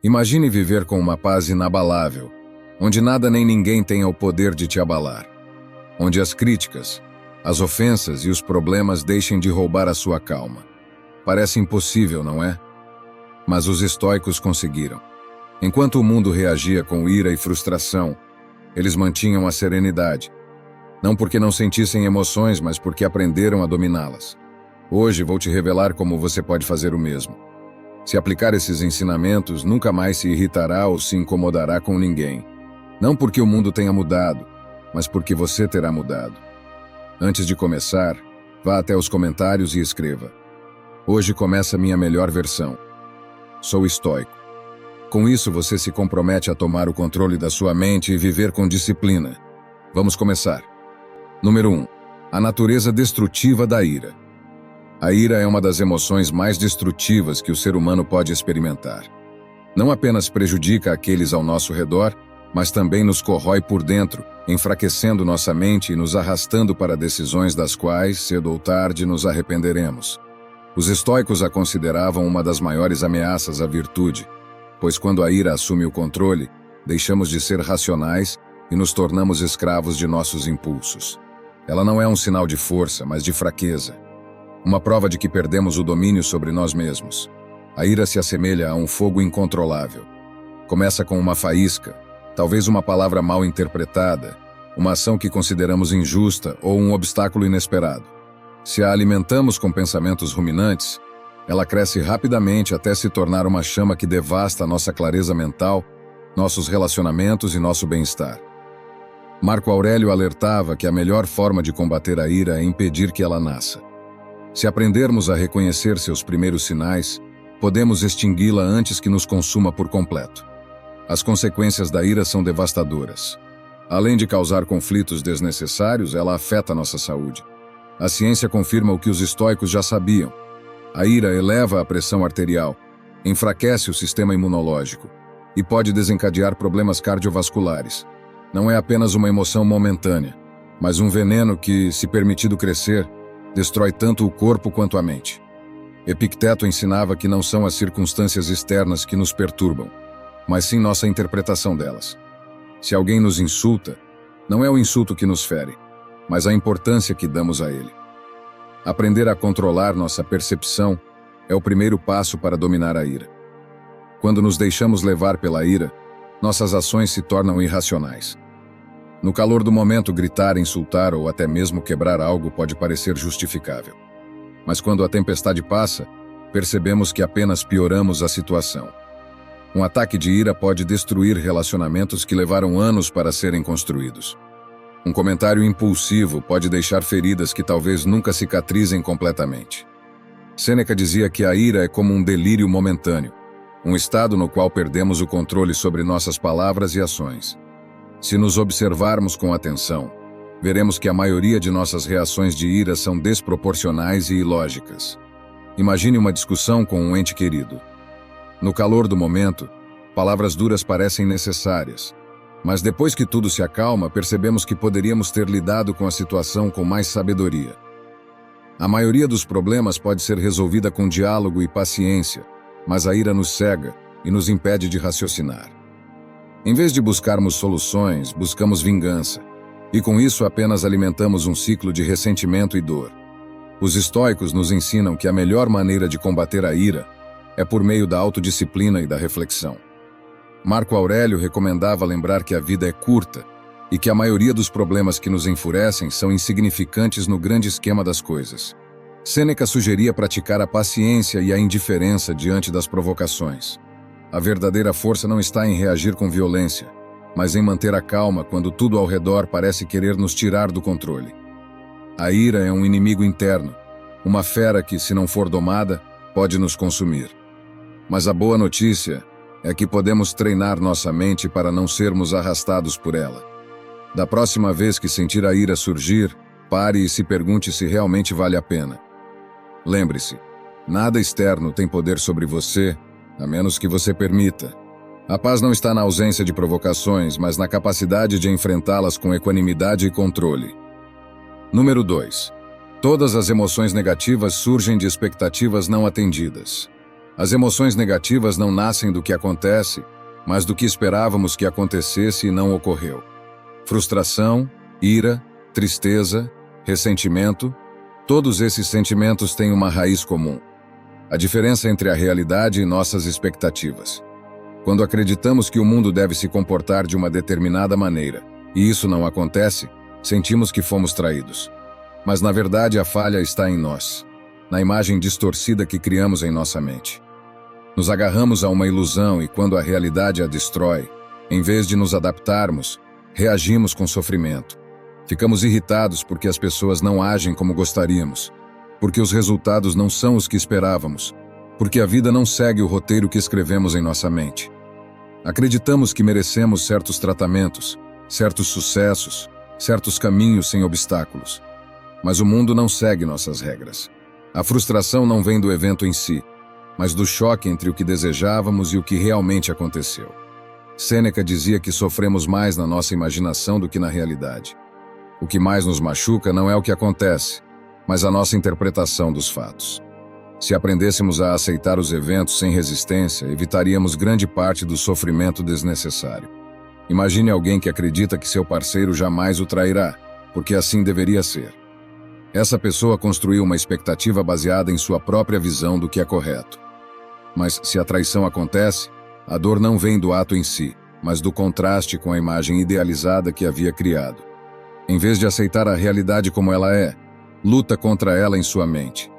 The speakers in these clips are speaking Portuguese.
Imagine viver com uma paz inabalável, onde nada nem ninguém tenha o poder de te abalar, onde as críticas, as ofensas e os problemas deixem de roubar a sua calma. Parece impossível, não é? Mas os estoicos conseguiram. Enquanto o mundo reagia com ira e frustração, eles mantinham a serenidade. Não porque não sentissem emoções, mas porque aprenderam a dominá-las. Hoje vou te revelar como você pode fazer o mesmo. Se aplicar esses ensinamentos, nunca mais se irritará ou se incomodará com ninguém. Não porque o mundo tenha mudado, mas porque você terá mudado. Antes de começar, vá até os comentários e escreva: hoje começa minha melhor versão. Sou estoico. Com isso, você se compromete a tomar o controle da sua mente e viver com disciplina. Vamos começar. Número 1. A natureza destrutiva da ira. A ira é uma das emoções mais destrutivas que o ser humano pode experimentar. Não apenas prejudica aqueles ao nosso redor, mas também nos corrói por dentro, enfraquecendo nossa mente e nos arrastando para decisões das quais, cedo ou tarde, nos arrependeremos. Os estoicos a consideravam uma das maiores ameaças à virtude, pois quando a ira assume o controle, deixamos de ser racionais e nos tornamos escravos de nossos impulsos. Ela não é um sinal de força, mas de fraqueza. Uma prova de que perdemos o domínio sobre nós mesmos. A ira se assemelha a um fogo incontrolável. Começa com uma faísca, talvez uma palavra mal interpretada, uma ação que consideramos injusta ou um obstáculo inesperado. Se a alimentamos com pensamentos ruminantes, ela cresce rapidamente até se tornar uma chama que devasta a nossa clareza mental, nossos relacionamentos e nosso bem-estar. Marco Aurélio alertava que a melhor forma de combater a ira é impedir que ela nasça. Se aprendermos a reconhecer seus primeiros sinais, podemos extingui-la antes que nos consuma por completo. As consequências da ira são devastadoras. Além de causar conflitos desnecessários, ela afeta nossa saúde. A ciência confirma o que os estoicos já sabiam. A ira eleva a pressão arterial, enfraquece o sistema imunológico e pode desencadear problemas cardiovasculares. Não é apenas uma emoção momentânea, mas um veneno que, se permitido crescer, destrói tanto o corpo quanto a mente. Epicteto ensinava que não são as circunstâncias externas que nos perturbam, mas sim nossa interpretação delas. Se alguém nos insulta, não é o insulto que nos fere, mas a importância que damos a ele. Aprender a controlar nossa percepção é o primeiro passo para dominar a ira. Quando nos deixamos levar pela ira, nossas ações se tornam irracionais. No calor do momento, gritar, insultar ou até mesmo quebrar algo pode parecer justificável. Mas quando a tempestade passa, percebemos que apenas pioramos a situação. Um ataque de ira pode destruir relacionamentos que levaram anos para serem construídos. Um comentário impulsivo pode deixar feridas que talvez nunca cicatrizem completamente. Sêneca dizia que a ira é como um delírio momentâneo, um estado no qual perdemos o controle sobre nossas palavras e ações. Se nos observarmos com atenção, veremos que a maioria de nossas reações de ira são desproporcionais e ilógicas. Imagine uma discussão com um ente querido. No calor do momento, palavras duras parecem necessárias, mas depois que tudo se acalma, percebemos que poderíamos ter lidado com a situação com mais sabedoria. A maioria dos problemas pode ser resolvida com diálogo e paciência, mas a ira nos cega e nos impede de raciocinar. Em vez de buscarmos soluções, buscamos vingança, e com isso apenas alimentamos um ciclo de ressentimento e dor. Os estoicos nos ensinam que a melhor maneira de combater a ira é por meio da autodisciplina e da reflexão. Marco Aurélio recomendava lembrar que a vida é curta e que a maioria dos problemas que nos enfurecem são insignificantes no grande esquema das coisas. Sêneca sugeria praticar a paciência e a indiferença diante das provocações. A verdadeira força não está em reagir com violência, mas em manter a calma quando tudo ao redor parece querer nos tirar do controle. A ira é um inimigo interno, uma fera que, se não for domada, pode nos consumir. Mas a boa notícia é que podemos treinar nossa mente para não sermos arrastados por ela. Da próxima vez que sentir a ira surgir, pare e se pergunte se realmente vale a pena. Lembre-se, nada externo tem poder sobre você, a menos que você permita. A paz não está na ausência de provocações, mas na capacidade de enfrentá-las com equanimidade e controle. Número 2. Todas as emoções negativas surgem de expectativas não atendidas. As emoções negativas não nascem do que acontece, mas do que esperávamos que acontecesse e não ocorreu. Frustração, ira, tristeza, ressentimento, todos esses sentimentos têm uma raiz comum: a diferença entre a realidade e nossas expectativas. Quando acreditamos que o mundo deve se comportar de uma determinada maneira, e isso não acontece, sentimos que fomos traídos. Mas na verdade a falha está em nós, na imagem distorcida que criamos em nossa mente. Nos agarramos a uma ilusão e quando a realidade a destrói, em vez de nos adaptarmos, reagimos com sofrimento. Ficamos irritados porque as pessoas não agem como gostaríamos, porque os resultados não são os que esperávamos, porque a vida não segue o roteiro que escrevemos em nossa mente. Acreditamos que merecemos certos tratamentos, certos sucessos, certos caminhos sem obstáculos. Mas o mundo não segue nossas regras. A frustração não vem do evento em si, mas do choque entre o que desejávamos e o que realmente aconteceu. Sêneca dizia que sofremos mais na nossa imaginação do que na realidade. O que mais nos machuca não é o que acontece, mas a nossa interpretação dos fatos. Se aprendêssemos a aceitar os eventos sem resistência, evitaríamos grande parte do sofrimento desnecessário. Imagine alguém que acredita que seu parceiro jamais o trairá, porque assim deveria ser. Essa pessoa construiu uma expectativa baseada em sua própria visão do que é correto. Mas se a traição acontece, a dor não vem do ato em si, mas do contraste com a imagem idealizada que havia criado. Em vez de aceitar a realidade como ela é, luta contra ela em sua mente.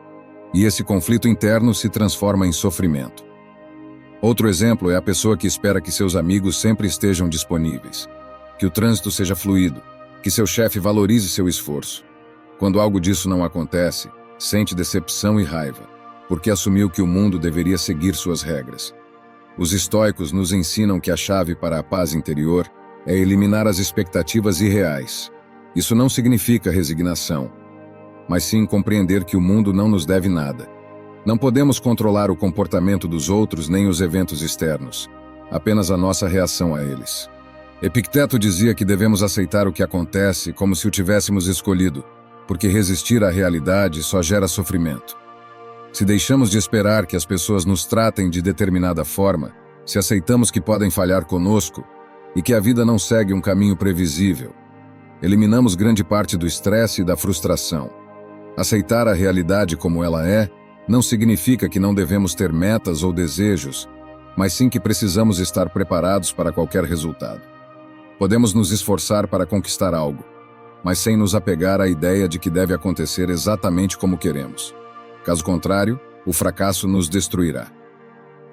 E esse conflito interno se transforma em sofrimento. Outro exemplo é a pessoa que espera que seus amigos sempre estejam disponíveis, que o trânsito seja fluido, que seu chefe valorize seu esforço. Quando algo disso não acontece, sente decepção e raiva, porque assumiu que o mundo deveria seguir suas regras. Os estoicos nos ensinam que a chave para a paz interior é eliminar as expectativas irreais. Isso não significa resignação, mas sim compreender que o mundo não nos deve nada. Não podemos controlar o comportamento dos outros nem os eventos externos, apenas a nossa reação a eles. Epicteto dizia que devemos aceitar o que acontece como se o tivéssemos escolhido, porque resistir à realidade só gera sofrimento. Se deixamos de esperar que as pessoas nos tratem de determinada forma, se aceitamos que podem falhar conosco e que a vida não segue um caminho previsível, eliminamos grande parte do estresse e da frustração. Aceitar a realidade como ela é não significa que não devemos ter metas ou desejos, mas sim que precisamos estar preparados para qualquer resultado. Podemos nos esforçar para conquistar algo, mas sem nos apegar à ideia de que deve acontecer exatamente como queremos. Caso contrário, o fracasso nos destruirá.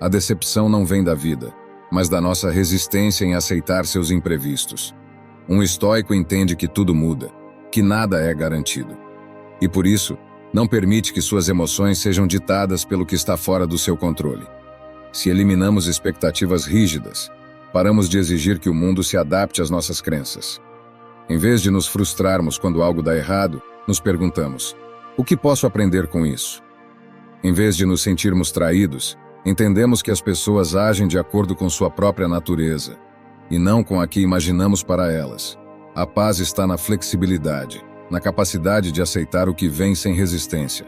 A decepção não vem da vida, mas da nossa resistência em aceitar seus imprevistos. Um estoico entende que tudo muda, que nada é garantido. E por isso, não permite que suas emoções sejam ditadas pelo que está fora do seu controle. Se eliminamos expectativas rígidas, paramos de exigir que o mundo se adapte às nossas crenças. Em vez de nos frustrarmos quando algo dá errado, nos perguntamos: o que posso aprender com isso? Em vez de nos sentirmos traídos, entendemos que as pessoas agem de acordo com sua própria natureza, e não com a que imaginamos para elas. A paz está na flexibilidade, na capacidade de aceitar o que vem sem resistência.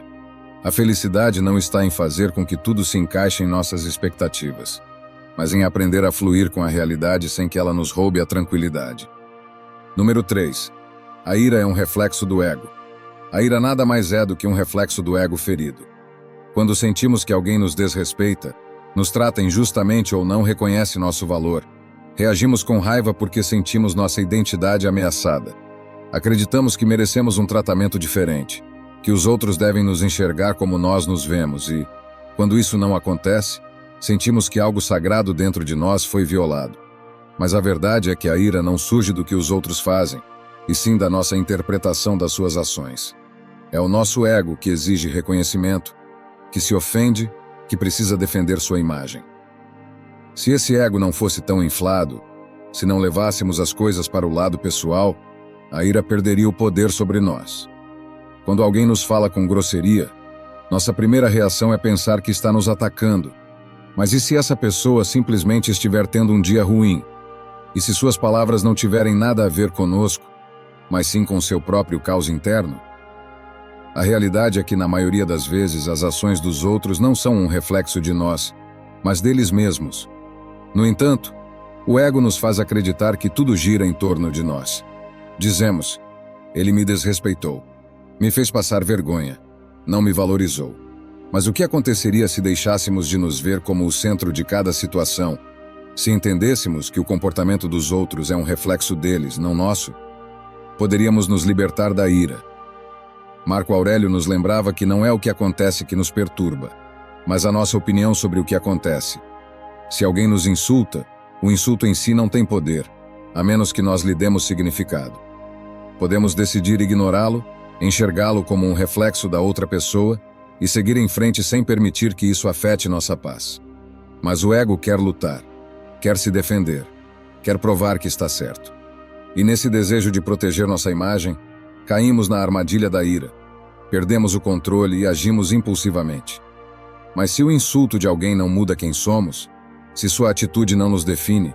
A felicidade não está em fazer com que tudo se encaixe em nossas expectativas, mas em aprender a fluir com a realidade sem que ela nos roube a tranquilidade. Número 3. A ira é um reflexo do ego. A ira nada mais é do que um reflexo do ego ferido. Quando sentimos que alguém nos desrespeita, nos trata injustamente ou não reconhece nosso valor, reagimos com raiva porque sentimos nossa identidade ameaçada. Acreditamos que merecemos um tratamento diferente, que os outros devem nos enxergar como nós nos vemos e, quando isso não acontece, sentimos que algo sagrado dentro de nós foi violado. Mas a verdade é que a ira não surge do que os outros fazem, e sim da nossa interpretação das suas ações. É o nosso ego que exige reconhecimento, que se ofende, que precisa defender sua imagem. Se esse ego não fosse tão inflado, se não levássemos as coisas para o lado pessoal, a ira perderia o poder sobre nós. Quando alguém nos fala com grosseria, nossa primeira reação é pensar que está nos atacando. Mas e se essa pessoa simplesmente estiver tendo um dia ruim? E se suas palavras não tiverem nada a ver conosco, mas sim com seu próprio caos interno? A realidade é que, na maioria das vezes, as ações dos outros não são um reflexo de nós, mas deles mesmos. No entanto, o ego nos faz acreditar que tudo gira em torno de nós. Dizemos: ele me desrespeitou, me fez passar vergonha, não me valorizou. Mas o que aconteceria se deixássemos de nos ver como o centro de cada situação? Se entendêssemos que o comportamento dos outros é um reflexo deles, não nosso? Poderíamos nos libertar da ira. Marco Aurélio nos lembrava que não é o que acontece que nos perturba, mas a nossa opinião sobre o que acontece. Se alguém nos insulta, o insulto em si não tem poder, a menos que nós lhe demos significado. Podemos decidir ignorá-lo, enxergá-lo como um reflexo da outra pessoa e seguir em frente sem permitir que isso afete nossa paz. Mas o ego quer lutar, quer se defender, quer provar que está certo. E nesse desejo de proteger nossa imagem, caímos na armadilha da ira, perdemos o controle e agimos impulsivamente. Mas se o insulto de alguém não muda quem somos, se sua atitude não nos define,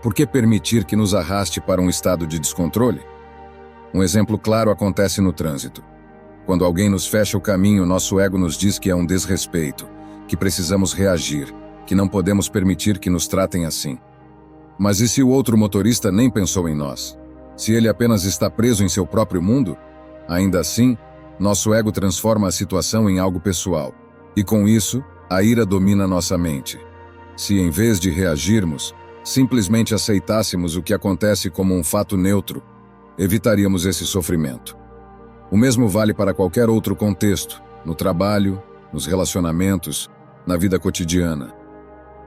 por que permitir que nos arraste para um estado de descontrole? Um exemplo claro acontece no trânsito. Quando alguém nos fecha o caminho, nosso ego nos diz que é um desrespeito, que precisamos reagir, que não podemos permitir que nos tratem assim. Mas e se o outro motorista nem pensou em nós? Se ele apenas está preso em seu próprio mundo? Ainda assim, nosso ego transforma a situação em algo pessoal. E com isso, a ira domina nossa mente. Se em vez de reagirmos, simplesmente aceitássemos o que acontece como um fato neutro, evitaríamos esse sofrimento. O mesmo vale para qualquer outro contexto, no trabalho, nos relacionamentos, na vida cotidiana.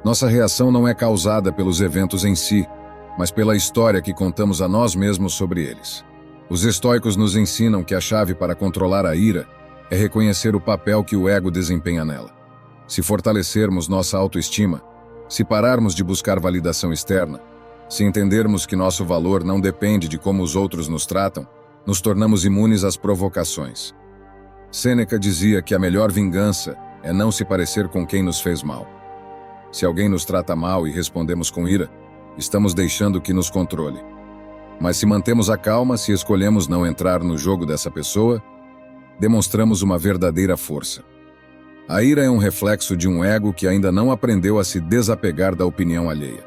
Nossa reação não é causada pelos eventos em si, mas pela história que contamos a nós mesmos sobre eles. Os estoicos nos ensinam que a chave para controlar a ira é reconhecer o papel que o ego desempenha nela. Se fortalecermos nossa autoestima, se pararmos de buscar validação externa, se entendermos que nosso valor não depende de como os outros nos tratam, nos tornamos imunes às provocações. Sêneca dizia que a melhor vingança é não se parecer com quem nos fez mal. Se alguém nos trata mal e respondemos com ira, estamos deixando que nos controle. Mas se mantemos a calma, se escolhemos não entrar no jogo dessa pessoa, demonstramos uma verdadeira força. A ira é um reflexo de um ego que ainda não aprendeu a se desapegar da opinião alheia.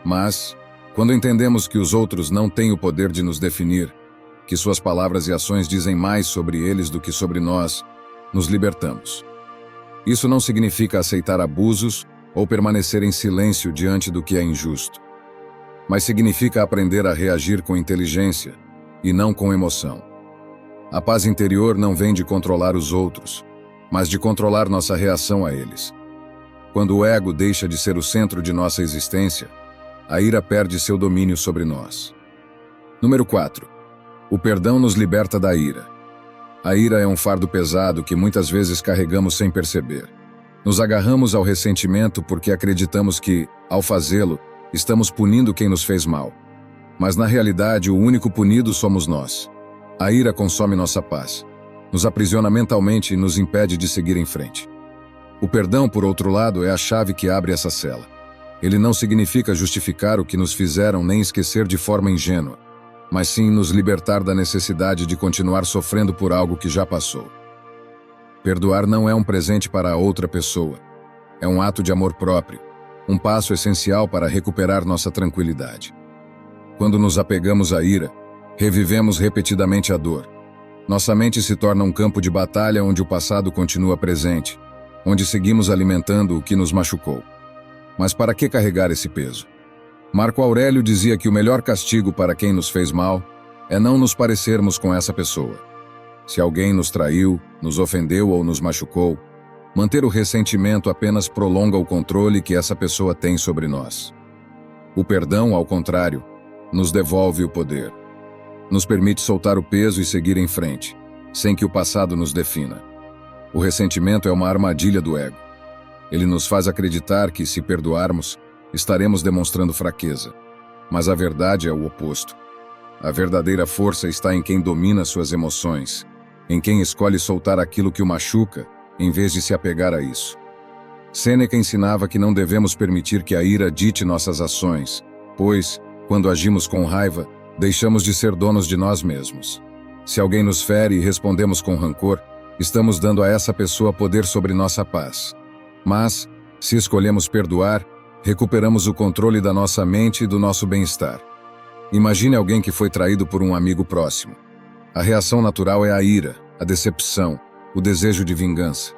Mas, quando entendemos que os outros não têm o poder de nos definir, que suas palavras e ações dizem mais sobre eles do que sobre nós, nos libertamos. Isso não significa aceitar abusos ou permanecer em silêncio diante do que é injusto, mas significa aprender a reagir com inteligência e não com emoção. A paz interior não vem de controlar os outros, mas de controlar nossa reação a eles. Quando o ego deixa de ser o centro de nossa existência, a ira perde seu domínio sobre nós. Número 4. O perdão nos liberta da ira. A ira é um fardo pesado que muitas vezes carregamos sem perceber. Nos agarramos ao ressentimento porque acreditamos que, ao fazê-lo, estamos punindo quem nos fez mal. Mas na realidade, o único punido somos nós. A ira consome nossa paz, nos aprisiona mentalmente e nos impede de seguir em frente. O perdão, por outro lado, é a chave que abre essa cela. Ele não significa justificar o que nos fizeram nem esquecer de forma ingênua, mas sim nos libertar da necessidade de continuar sofrendo por algo que já passou. Perdoar não é um presente para a outra pessoa. É um ato de amor próprio, um passo essencial para recuperar nossa tranquilidade. Quando nos apegamos à ira, revivemos repetidamente a dor. Nossa mente se torna um campo de batalha onde o passado continua presente, onde seguimos alimentando o que nos machucou. Mas para que carregar esse peso? Marco Aurélio dizia que o melhor castigo para quem nos fez mal é não nos parecermos com essa pessoa. Se alguém nos traiu, nos ofendeu ou nos machucou, manter o ressentimento apenas prolonga o controle que essa pessoa tem sobre nós. O perdão, ao contrário, nos devolve o poder. Nos permite soltar o peso e seguir em frente, sem que o passado nos defina. O ressentimento é uma armadilha do ego. Ele nos faz acreditar que, se perdoarmos, estaremos demonstrando fraqueza. Mas a verdade é o oposto. A verdadeira força está em quem domina suas emoções, em quem escolhe soltar aquilo que o machuca, em vez de se apegar a isso. Sêneca ensinava que não devemos permitir que a ira dite nossas ações, pois, quando agimos com raiva, deixamos de ser donos de nós mesmos. Se alguém nos fere e respondemos com rancor, estamos dando a essa pessoa poder sobre nossa paz. Mas, se escolhemos perdoar, recuperamos o controle da nossa mente e do nosso bem-estar. Imagine alguém que foi traído por um amigo próximo. A reação natural é a ira, a decepção, o desejo de vingança.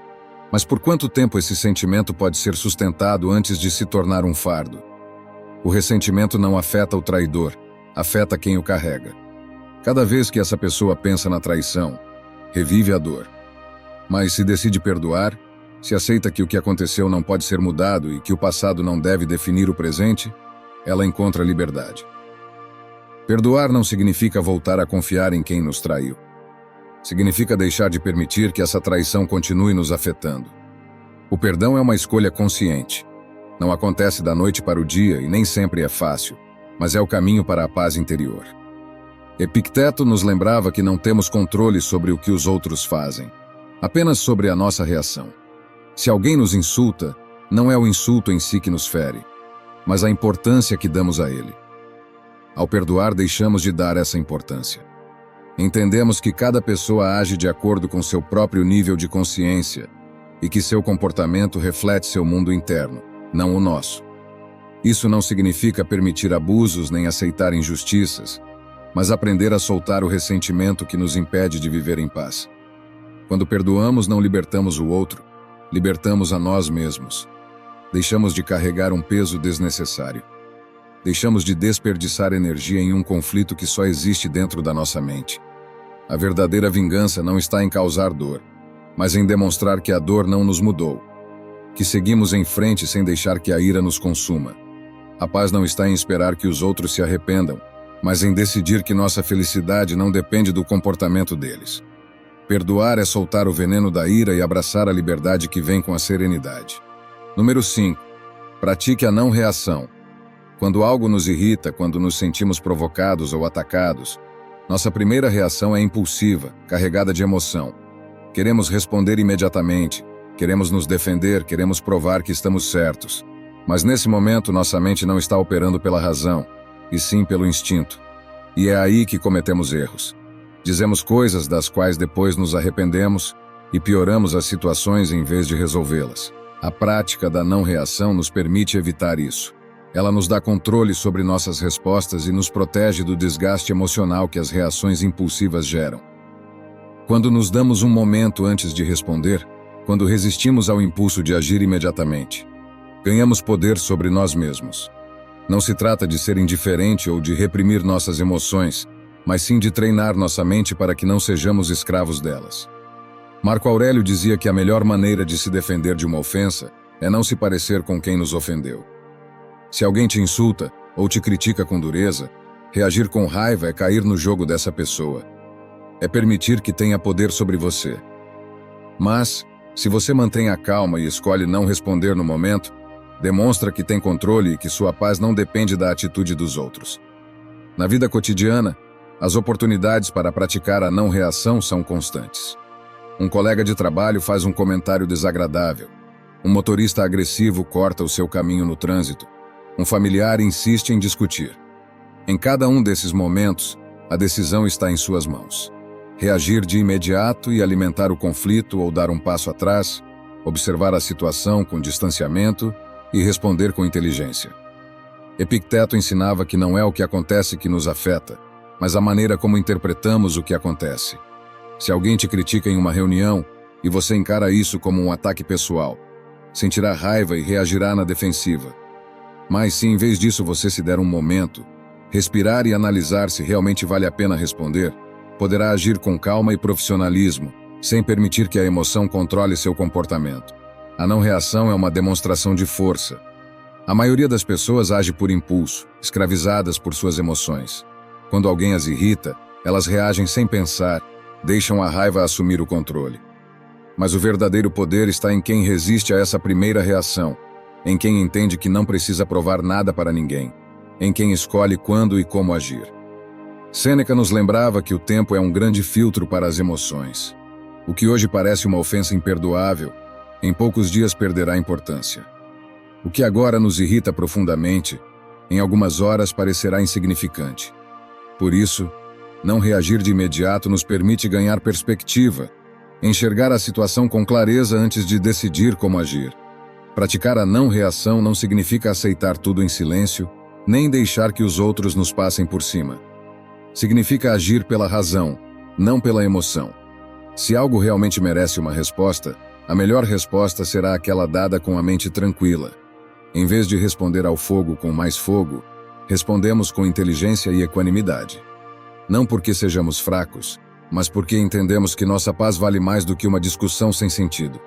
Mas por quanto tempo esse sentimento pode ser sustentado antes de se tornar um fardo? O ressentimento não afeta o traidor, afeta quem o carrega. Cada vez que essa pessoa pensa na traição, revive a dor. Mas se decide perdoar, se aceita que o que aconteceu não pode ser mudado e que o passado não deve definir o presente, ela encontra liberdade. Perdoar não significa voltar a confiar em quem nos traiu. Significa deixar de permitir que essa traição continue nos afetando. O perdão é uma escolha consciente. Não acontece da noite para o dia e nem sempre é fácil, mas é o caminho para a paz interior. Epicteto nos lembrava que não temos controle sobre o que os outros fazem, apenas sobre a nossa reação. Se alguém nos insulta, não é o insulto em si que nos fere, mas a importância que damos a ele. Ao perdoar, deixamos de dar essa importância. Entendemos que cada pessoa age de acordo com seu próprio nível de consciência e que seu comportamento reflete seu mundo interno, não o nosso. Isso não significa permitir abusos nem aceitar injustiças, mas aprender a soltar o ressentimento que nos impede de viver em paz. Quando perdoamos, não libertamos o outro, libertamos a nós mesmos. Deixamos de carregar um peso desnecessário. Deixamos de desperdiçar energia em um conflito que só existe dentro da nossa mente. A verdadeira vingança não está em causar dor, mas em demonstrar que a dor não nos mudou, que seguimos em frente sem deixar que a ira nos consuma. A paz não está em esperar que os outros se arrependam, mas em decidir que nossa felicidade não depende do comportamento deles. Perdoar é soltar o veneno da ira e abraçar a liberdade que vem com a serenidade. Número 5. Pratique a não reação. Quando algo nos irrita, quando nos sentimos provocados ou atacados, nossa primeira reação é impulsiva, carregada de emoção. Queremos responder imediatamente, queremos nos defender, queremos provar que estamos certos. Mas nesse momento, nossa mente não está operando pela razão, e sim pelo instinto. E é aí que cometemos erros. Dizemos coisas das quais depois nos arrependemos e pioramos as situações em vez de resolvê-las. A prática da não reação nos permite evitar isso. Ela nos dá controle sobre nossas respostas e nos protege do desgaste emocional que as reações impulsivas geram. Quando nos damos um momento antes de responder, quando resistimos ao impulso de agir imediatamente, ganhamos poder sobre nós mesmos. Não se trata de ser indiferente ou de reprimir nossas emoções, mas sim de treinar nossa mente para que não sejamos escravos delas. Marco Aurélio dizia que a melhor maneira de se defender de uma ofensa é não se parecer com quem nos ofendeu. Se alguém te insulta ou te critica com dureza, reagir com raiva é cair no jogo dessa pessoa. É permitir que tenha poder sobre você. Mas, se você mantém a calma e escolhe não responder no momento, demonstra que tem controle e que sua paz não depende da atitude dos outros. Na vida cotidiana, as oportunidades para praticar a não reação são constantes. Um colega de trabalho faz um comentário desagradável. Um motorista agressivo corta o seu caminho no trânsito. Um familiar insiste em discutir. Em cada um desses momentos, a decisão está em suas mãos. Reagir de imediato e alimentar o conflito ou dar um passo atrás, observar a situação com distanciamento e responder com inteligência. Epicteto ensinava que não é o que acontece que nos afeta, mas a maneira como interpretamos o que acontece. Se alguém te critica em uma reunião e você encara isso como um ataque pessoal, sentirá raiva e reagirá na defensiva. Mas se em vez disso você se der um momento, respirar e analisar se realmente vale a pena responder, poderá agir com calma e profissionalismo, sem permitir que a emoção controle seu comportamento. A não reação é uma demonstração de força. A maioria das pessoas age por impulso, escravizadas por suas emoções. Quando alguém as irrita, elas reagem sem pensar, deixam a raiva assumir o controle. Mas o verdadeiro poder está em quem resiste a essa primeira reação, em quem entende que não precisa provar nada para ninguém, em quem escolhe quando e como agir. Sêneca nos lembrava que o tempo é um grande filtro para as emoções. O que hoje parece uma ofensa imperdoável, em poucos dias perderá importância. O que agora nos irrita profundamente, em algumas horas parecerá insignificante. Por isso, não reagir de imediato nos permite ganhar perspectiva, Enxergar a situação com clareza antes de decidir como agir. Praticar a não-reação não significa aceitar tudo em silêncio, nem deixar que os outros nos passem por cima. Significa agir pela razão, não pela emoção. Se algo realmente merece uma resposta, a melhor resposta será aquela dada com a mente tranquila. Em vez de responder ao fogo com mais fogo, respondemos com inteligência e equanimidade. Não porque sejamos fracos, mas porque entendemos que nossa paz vale mais do que uma discussão sem sentido.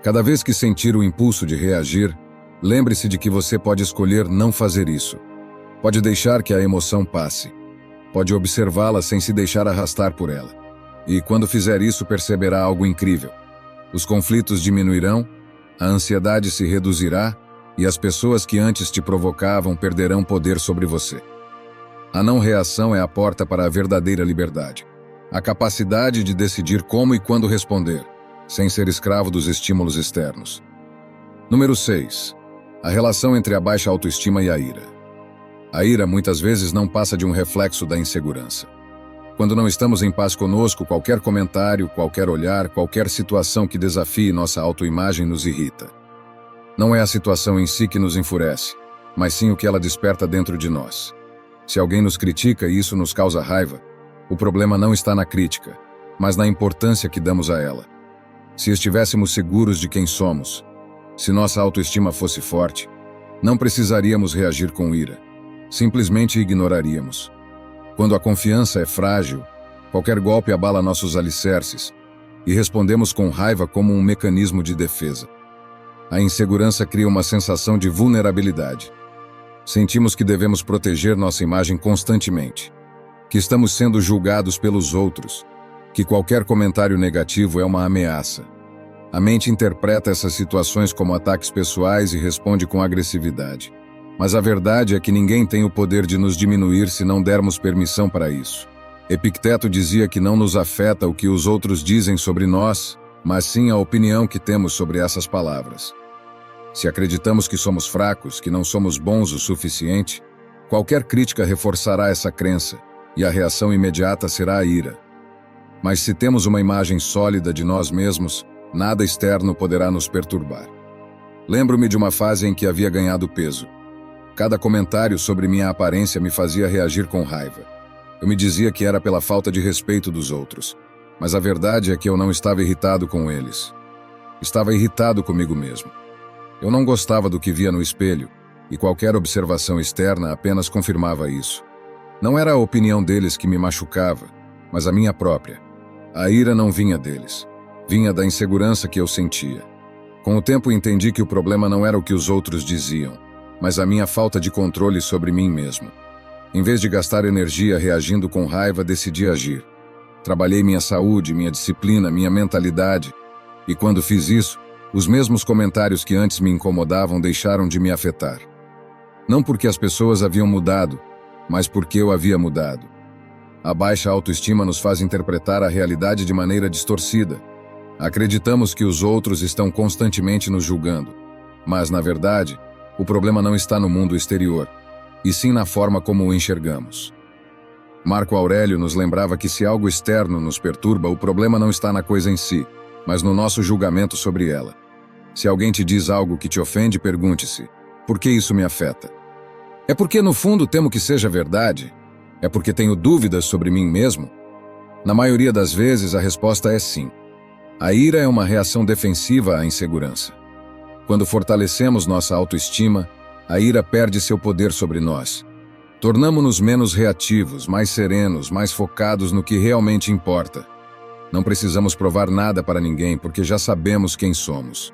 Cada vez que sentir o impulso de reagir, lembre-se de que você pode escolher não fazer isso. Pode deixar que a emoção passe. Pode observá-la sem se deixar arrastar por ela. E quando fizer isso, perceberá algo incrível. Os conflitos diminuirão, a ansiedade se reduzirá e as pessoas que antes te provocavam perderão poder sobre você. A não-reação é a porta para a verdadeira liberdade. A capacidade de decidir como e quando responder, sem ser escravo dos estímulos externos. Número 6. A relação entre a baixa autoestima e a ira. A ira muitas vezes não passa de um reflexo da insegurança. Quando não estamos em paz conosco, qualquer comentário, qualquer olhar, qualquer situação que desafie nossa autoimagem nos irrita. Não é a situação em si que nos enfurece, mas sim o que ela desperta dentro de nós. Se alguém nos critica e isso nos causa raiva, o problema não está na crítica, mas na importância que damos a ela. Se estivéssemos seguros de quem somos, se nossa autoestima fosse forte, não precisaríamos reagir com ira. Simplesmente ignoraríamos. Quando a confiança é frágil, qualquer golpe abala nossos alicerces e respondemos com raiva como um mecanismo de defesa. A insegurança cria uma sensação de vulnerabilidade. Sentimos que devemos proteger nossa imagem constantemente, que estamos sendo julgados pelos outros, que qualquer comentário negativo é uma ameaça. A mente interpreta essas situações como ataques pessoais e responde com agressividade. Mas a verdade é que ninguém tem o poder de nos diminuir se não dermos permissão para isso. Epicteto dizia que não nos afeta o que os outros dizem sobre nós, mas sim a opinião que temos sobre essas palavras. Se acreditamos que somos fracos, que não somos bons o suficiente, qualquer crítica reforçará essa crença, e a reação imediata será a ira. Mas se temos uma imagem sólida de nós mesmos, nada externo poderá nos perturbar. Lembro-me de uma fase em que havia ganhado peso. Cada comentário sobre minha aparência me fazia reagir com raiva. Eu me dizia que era pela falta de respeito dos outros, mas a verdade é que eu não estava irritado com eles. Estava irritado comigo mesmo. Eu não gostava do que via no espelho, e qualquer observação externa apenas confirmava isso. Não era a opinião deles que me machucava, mas a minha própria. A ira não vinha deles. Vinha da insegurança que eu sentia. Com o tempo entendi que o problema não era o que os outros diziam, mas a minha falta de controle sobre mim mesmo. Em vez de gastar energia reagindo com raiva, decidi agir. Trabalhei minha saúde, minha disciplina, minha mentalidade, e quando fiz isso, os mesmos comentários que antes me incomodavam deixaram de me afetar. Não porque as pessoas haviam mudado, mas porque eu havia mudado. A baixa autoestima nos faz interpretar a realidade de maneira distorcida. Acreditamos que os outros estão constantemente nos julgando, mas, na verdade, o problema não está no mundo exterior, e sim na forma como o enxergamos. Marco Aurélio nos lembrava que se algo externo nos perturba, o problema não está na coisa em si, mas no nosso julgamento sobre ela. Se alguém te diz algo que te ofende, pergunte-se: por que isso me afeta? É porque no fundo temo que seja verdade? É porque tenho dúvidas sobre mim mesmo? Na maioria das vezes a resposta é sim. A ira é uma reação defensiva à insegurança. Quando fortalecemos nossa autoestima, a ira perde seu poder sobre nós. Tornamo-nos menos reativos, mais serenos, mais focados no que realmente importa. Não precisamos provar nada para ninguém porque já sabemos quem somos.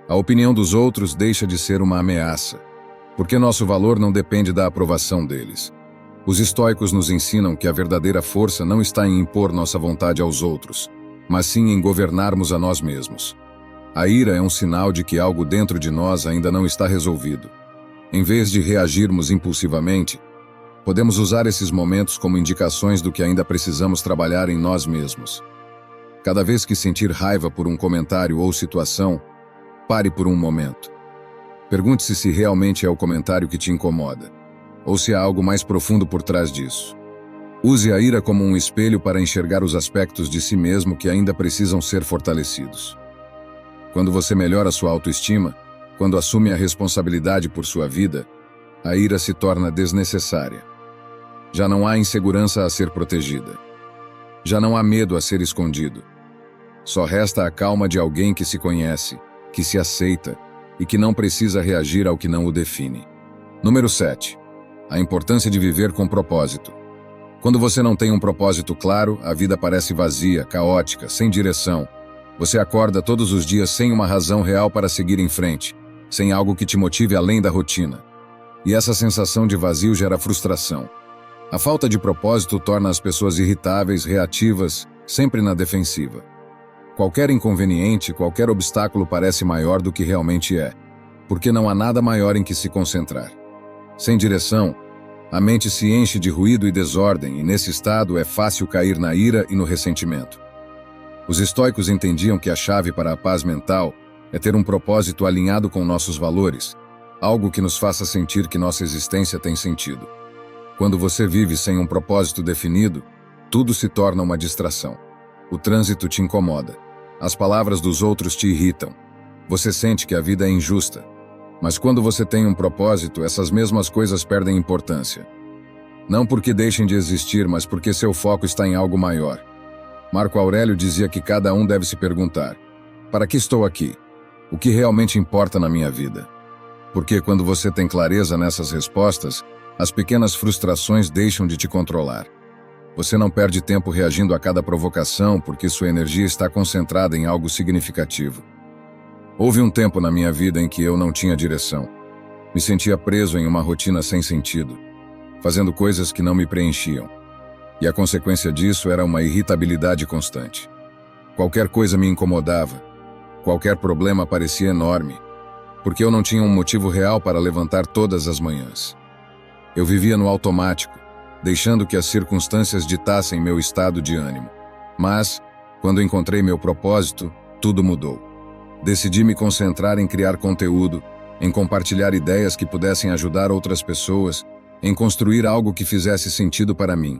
A opinião dos outros deixa de ser uma ameaça, porque nosso valor não depende da aprovação deles. Os estoicos nos ensinam que a verdadeira força não está em impor nossa vontade aos outros, mas sim em governarmos a nós mesmos. A ira é um sinal de que algo dentro de nós ainda não está resolvido. Em vez de reagirmos impulsivamente, podemos usar esses momentos como indicações do que ainda precisamos trabalhar em nós mesmos. Cada vez que sentir raiva por um comentário ou situação, pare por um momento. Pergunte-se se realmente é o comentário que te incomoda, ou se há algo mais profundo por trás disso. Use a ira como um espelho para enxergar os aspectos de si mesmo que ainda precisam ser fortalecidos. Quando você melhora sua autoestima, quando assume a responsabilidade por sua vida, a ira se torna desnecessária. Já não há insegurança a ser protegida. Já não há medo a ser escondido. Só resta a calma de alguém que se conhece, que se aceita e que não precisa reagir ao que não o define. Número 7. A importância de viver com propósito. Quando você não tem um propósito claro, a vida parece vazia, caótica, sem direção. Você acorda todos os dias sem uma razão real para seguir em frente, sem algo que te motive além da rotina. E essa sensação de vazio gera frustração. A falta de propósito torna as pessoas irritáveis, reativas, sempre na defensiva. Qualquer inconveniente, qualquer obstáculo parece maior do que realmente é, porque não há nada maior em que se concentrar. Sem direção, a mente se enche de ruído e desordem, e nesse estado é fácil cair na ira e no ressentimento. Os estoicos entendiam que a chave para a paz mental é ter um propósito alinhado com nossos valores, algo que nos faça sentir que nossa existência tem sentido. Quando você vive sem um propósito definido, tudo se torna uma distração. O trânsito te incomoda. As palavras dos outros te irritam. Você sente que a vida é injusta. Mas quando você tem um propósito, essas mesmas coisas perdem importância. Não porque deixem de existir, mas porque seu foco está em algo maior. Marco Aurélio dizia que cada um deve se perguntar: para que estou aqui? O que realmente importa na minha vida? Porque quando você tem clareza nessas respostas, as pequenas frustrações deixam de te controlar. Você não perde tempo reagindo a cada provocação porque sua energia está concentrada em algo significativo. Houve um tempo na minha vida em que eu não tinha direção. Me sentia preso em uma rotina sem sentido, fazendo coisas que não me preenchiam. E a consequência disso era uma irritabilidade constante. Qualquer coisa me incomodava. Qualquer problema parecia enorme, porque eu não tinha um motivo real para levantar todas as manhãs. Eu vivia no automático, deixando que as circunstâncias ditassem meu estado de ânimo. Mas, quando encontrei meu propósito, tudo mudou. Decidi me concentrar em criar conteúdo, em compartilhar ideias que pudessem ajudar outras pessoas, em construir algo que fizesse sentido para mim.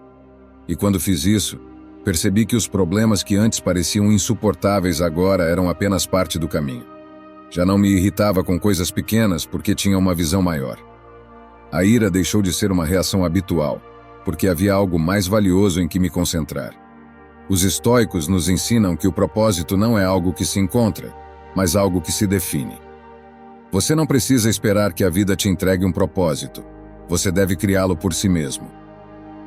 E quando fiz isso, percebi que os problemas que antes pareciam insuportáveis agora eram apenas parte do caminho. Já não me irritava com coisas pequenas porque tinha uma visão maior. A ira deixou de ser uma reação habitual, porque havia algo mais valioso em que me concentrar. Os estoicos nos ensinam que o propósito não é algo que se encontra, mas algo que se define. Você não precisa esperar que a vida te entregue um propósito. Você deve criá-lo por si mesmo.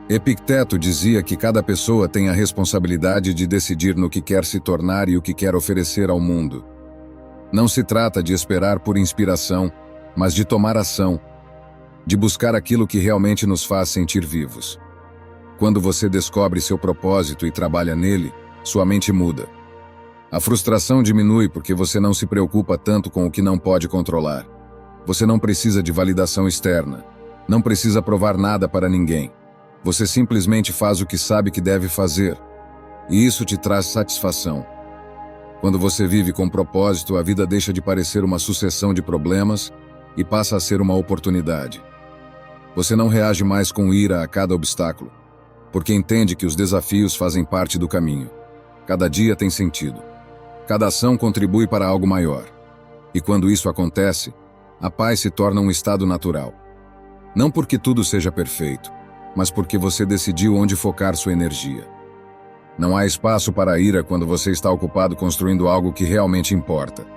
Epicteto dizia que cada pessoa tem a responsabilidade de decidir no que quer se tornar e o que quer oferecer ao mundo. Não se trata de esperar por inspiração, mas de tomar ação, de buscar aquilo que realmente nos faz sentir vivos. Quando você descobre seu propósito e trabalha nele, sua mente muda. A frustração diminui porque você não se preocupa tanto com o que não pode controlar. Você não precisa de validação externa. Não precisa provar nada para ninguém. Você simplesmente faz o que sabe que deve fazer. E isso te traz satisfação. Quando você vive com propósito, a vida deixa de parecer uma sucessão de problemas e passa a ser uma oportunidade. Você não reage mais com ira a cada obstáculo, porque entende que os desafios fazem parte do caminho. Cada dia tem sentido. Cada ação contribui para algo maior. E quando isso acontece, a paz se torna um estado natural. Não porque tudo seja perfeito, mas porque você decidiu onde focar sua energia. Não há espaço para a ira quando você está ocupado construindo algo que realmente importa.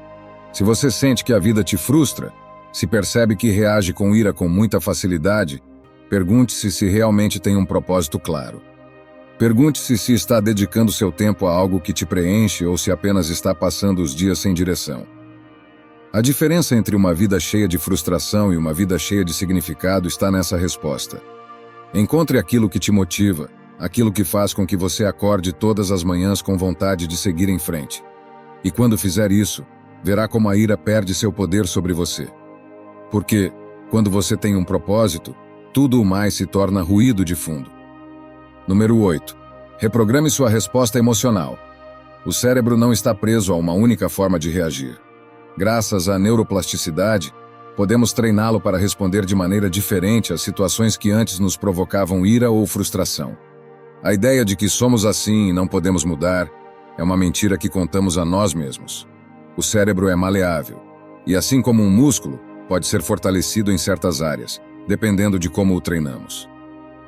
Se você sente que a vida te frustra, se percebe que reage com ira com muita facilidade, pergunte-se se realmente tem um propósito claro. Pergunte-se se está dedicando seu tempo a algo que te preenche ou se apenas está passando os dias sem direção. A diferença entre uma vida cheia de frustração e uma vida cheia de significado está nessa resposta. Encontre aquilo que te motiva, aquilo que faz com que você acorde todas as manhãs com vontade de seguir em frente. E quando fizer isso, verá como a ira perde seu poder sobre você. Porque, quando você tem um propósito, tudo o mais se torna ruído de fundo. Número 8. Reprograme sua resposta emocional. O cérebro não está preso a uma única forma de reagir. Graças à neuroplasticidade, podemos treiná-lo para responder de maneira diferente às situações que antes nos provocavam ira ou frustração. A ideia de que somos assim e não podemos mudar é uma mentira que contamos a nós mesmos. O cérebro é maleável, e assim como um músculo, pode ser fortalecido em certas áreas, dependendo de como o treinamos.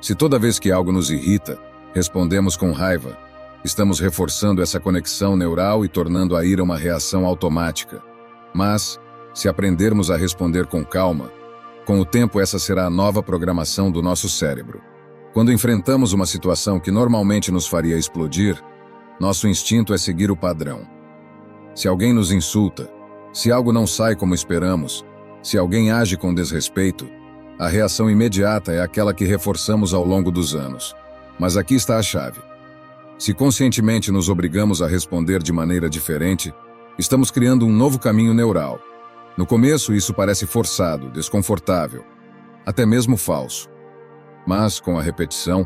Se toda vez que algo nos irrita, respondemos com raiva, estamos reforçando essa conexão neural e tornando a ira uma reação automática. Mas, se aprendermos a responder com calma, com o tempo essa será a nova programação do nosso cérebro. Quando enfrentamos uma situação que normalmente nos faria explodir, nosso instinto é seguir o padrão. Se alguém nos insulta, se algo não sai como esperamos, se alguém age com desrespeito, a reação imediata é aquela que reforçamos ao longo dos anos. Mas aqui está a chave. Se conscientemente nos obrigamos a responder de maneira diferente, estamos criando um novo caminho neural. No começo, isso parece forçado, desconfortável, até mesmo falso. Mas, com a repetição,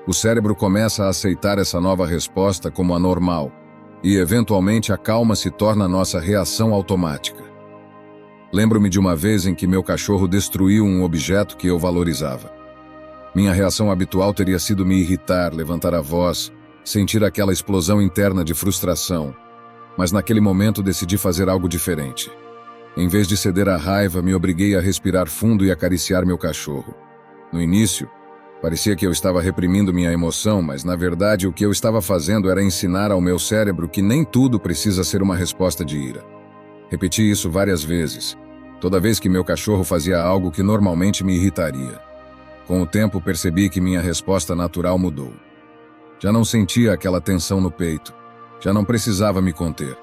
o cérebro começa a aceitar essa nova resposta como a normal, e eventualmente a calma se torna nossa reação automática. Lembro-me de uma vez em que meu cachorro destruiu um objeto que eu valorizava. Minha reação habitual teria sido me irritar, levantar a voz, sentir aquela explosão interna de frustração. Mas naquele momento decidi fazer algo diferente. Em vez de ceder à raiva, me obriguei a respirar fundo e acariciar meu cachorro. No início, parecia que eu estava reprimindo minha emoção, mas na verdade o que eu estava fazendo era ensinar ao meu cérebro que nem tudo precisa ser uma resposta de ira. Repeti isso várias vezes, toda vez que meu cachorro fazia algo que normalmente me irritaria. Com o tempo percebi que minha resposta natural mudou. Já não sentia aquela tensão no peito, já não precisava me conter,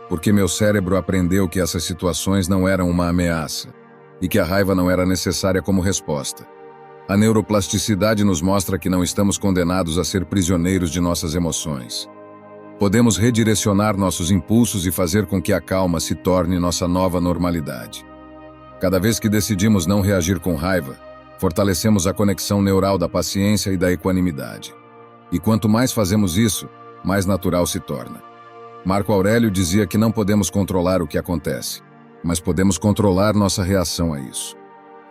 porque meu cérebro aprendeu que essas situações não eram uma ameaça e que a raiva não era necessária como resposta. A neuroplasticidade nos mostra que não estamos condenados a ser prisioneiros de nossas emoções. Podemos redirecionar nossos impulsos e fazer com que a calma se torne nossa nova normalidade. Cada vez que decidimos não reagir com raiva, fortalecemos a conexão neural da paciência e da equanimidade. E quanto mais fazemos isso, mais natural se torna. Marco Aurélio dizia que não podemos controlar o que acontece, mas podemos controlar nossa reação a isso.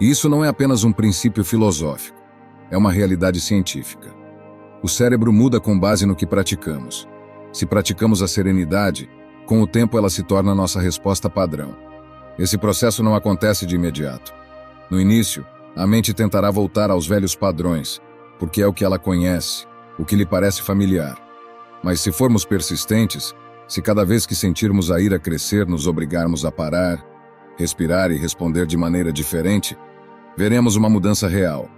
E isso não é apenas um princípio filosófico, é uma realidade científica. O cérebro muda com base no que praticamos. Se praticamos a serenidade, com o tempo ela se torna nossa resposta padrão. Esse processo não acontece de imediato. No início, a mente tentará voltar aos velhos padrões, porque é o que ela conhece, o que lhe parece familiar. Mas se formos persistentes, se cada vez que sentirmos a ira crescer nos obrigarmos a parar, respirar e responder de maneira diferente, veremos uma mudança real.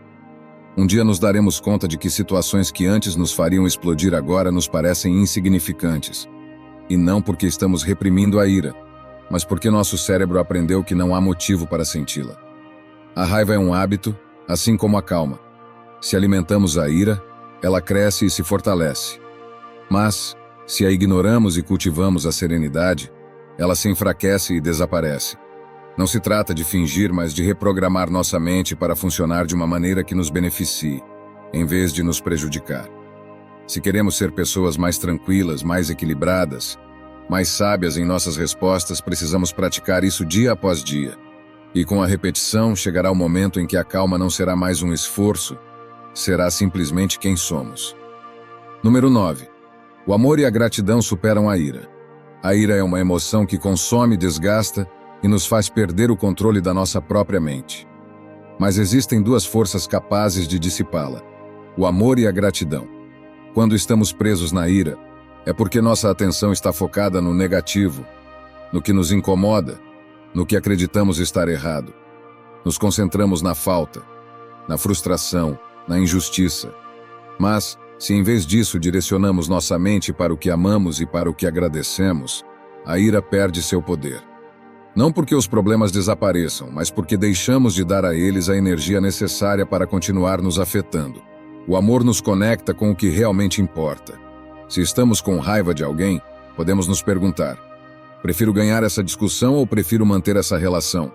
Um dia nos daremos conta de que situações que antes nos fariam explodir agora nos parecem insignificantes. E não porque estamos reprimindo a ira, mas porque nosso cérebro aprendeu que não há motivo para senti-la. A raiva é um hábito, assim como a calma. Se alimentamos a ira, ela cresce e se fortalece. Mas, se a ignoramos e cultivamos a serenidade, ela se enfraquece e desaparece. Não se trata de fingir, mas de reprogramar nossa mente para funcionar de uma maneira que nos beneficie, em vez de nos prejudicar. Se queremos ser pessoas mais tranquilas, mais equilibradas, mais sábias em nossas respostas, precisamos praticar isso dia após dia. E com a repetição, chegará o momento em que a calma não será mais um esforço, será simplesmente quem somos. Número 9. O amor e a gratidão superam a ira. A ira é uma emoção que consome, desgasta e nos faz perder o controle da nossa própria mente. Mas existem duas forças capazes de dissipá-la: o amor e a gratidão. Quando estamos presos na ira, é porque nossa atenção está focada no negativo, no que nos incomoda, no que acreditamos estar errado. Nos concentramos na falta, na frustração, na injustiça. Mas, se em vez disso direcionamos nossa mente para o que amamos e para o que agradecemos, a ira perde seu poder. Não porque os problemas desapareçam, mas porque deixamos de dar a eles a energia necessária para continuar nos afetando. O amor nos conecta com o que realmente importa. Se estamos com raiva de alguém, podemos nos perguntar: prefiro ganhar essa discussão ou prefiro manter essa relação?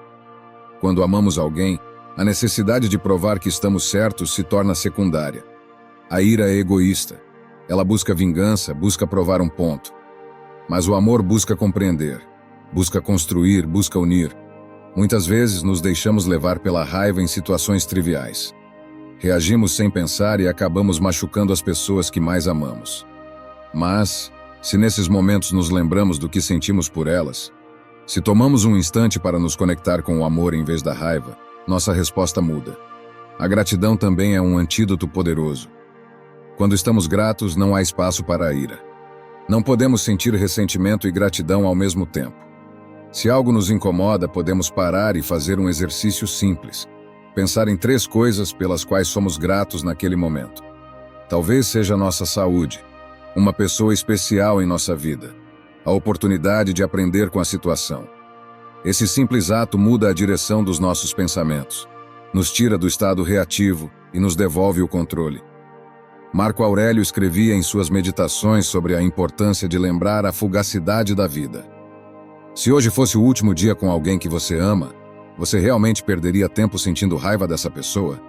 Quando amamos alguém, a necessidade de provar que estamos certos se torna secundária. A ira é egoísta. Ela busca vingança, busca provar um ponto. Mas o amor busca compreender, busca construir, busca unir. Muitas vezes nos deixamos levar pela raiva em situações triviais. Reagimos sem pensar e acabamos machucando as pessoas que mais amamos. Mas, se nesses momentos nos lembramos do que sentimos por elas, se tomamos um instante para nos conectar com o amor em vez da raiva, nossa resposta muda. A gratidão também é um antídoto poderoso. Quando estamos gratos, não há espaço para a ira. Não podemos sentir ressentimento e gratidão ao mesmo tempo. Se algo nos incomoda, podemos parar e fazer um exercício simples. Pensar em 3 coisas pelas quais somos gratos naquele momento. Talvez seja nossa saúde, uma pessoa especial em nossa vida, a oportunidade de aprender com a situação. Esse simples ato muda a direção dos nossos pensamentos, nos tira do estado reativo e nos devolve o controle. Marco Aurélio escrevia em suas meditações sobre a importância de lembrar a fugacidade da vida. Se hoje fosse o último dia com alguém que você ama, você realmente perderia tempo sentindo raiva dessa pessoa?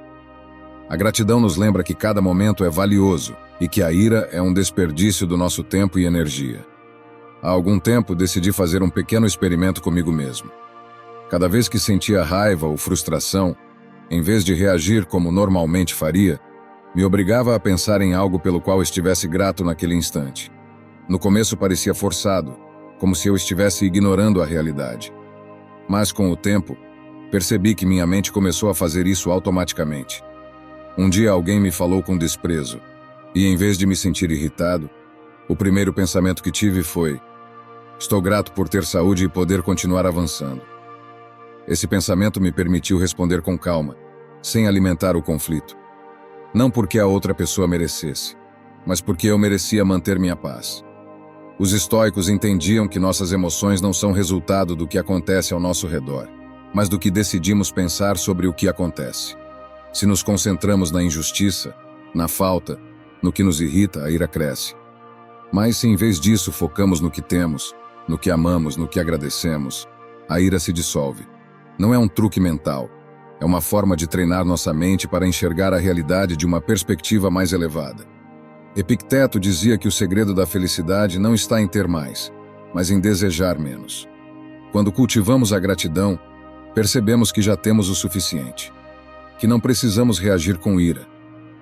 A gratidão nos lembra que cada momento é valioso e que a ira é um desperdício do nosso tempo e energia. Há algum tempo decidi fazer um pequeno experimento comigo mesmo. Cada vez que sentia raiva ou frustração, em vez de reagir como normalmente faria, me obrigava a pensar em algo pelo qual estivesse grato naquele instante. No começo parecia forçado, como se eu estivesse ignorando a realidade. Mas com o tempo, percebi que minha mente começou a fazer isso automaticamente. Um dia alguém me falou com desprezo, e em vez de me sentir irritado, o primeiro pensamento que tive foi: estou grato por ter saúde e poder continuar avançando. Esse pensamento me permitiu responder com calma, sem alimentar o conflito. Não porque a outra pessoa merecesse, mas porque eu merecia manter minha paz. Os estoicos entendiam que nossas emoções não são resultado do que acontece ao nosso redor, mas do que decidimos pensar sobre o que acontece. Se nos concentramos na injustiça, na falta, no que nos irrita, a ira cresce. Mas se em vez disso focamos no que temos, no que amamos, no que agradecemos, a ira se dissolve. Não é um truque mental, é uma forma de treinar nossa mente para enxergar a realidade de uma perspectiva mais elevada. Epicteto dizia que o segredo da felicidade não está em ter mais, mas em desejar menos. Quando cultivamos a gratidão, percebemos que já temos o suficiente, que não precisamos reagir com ira,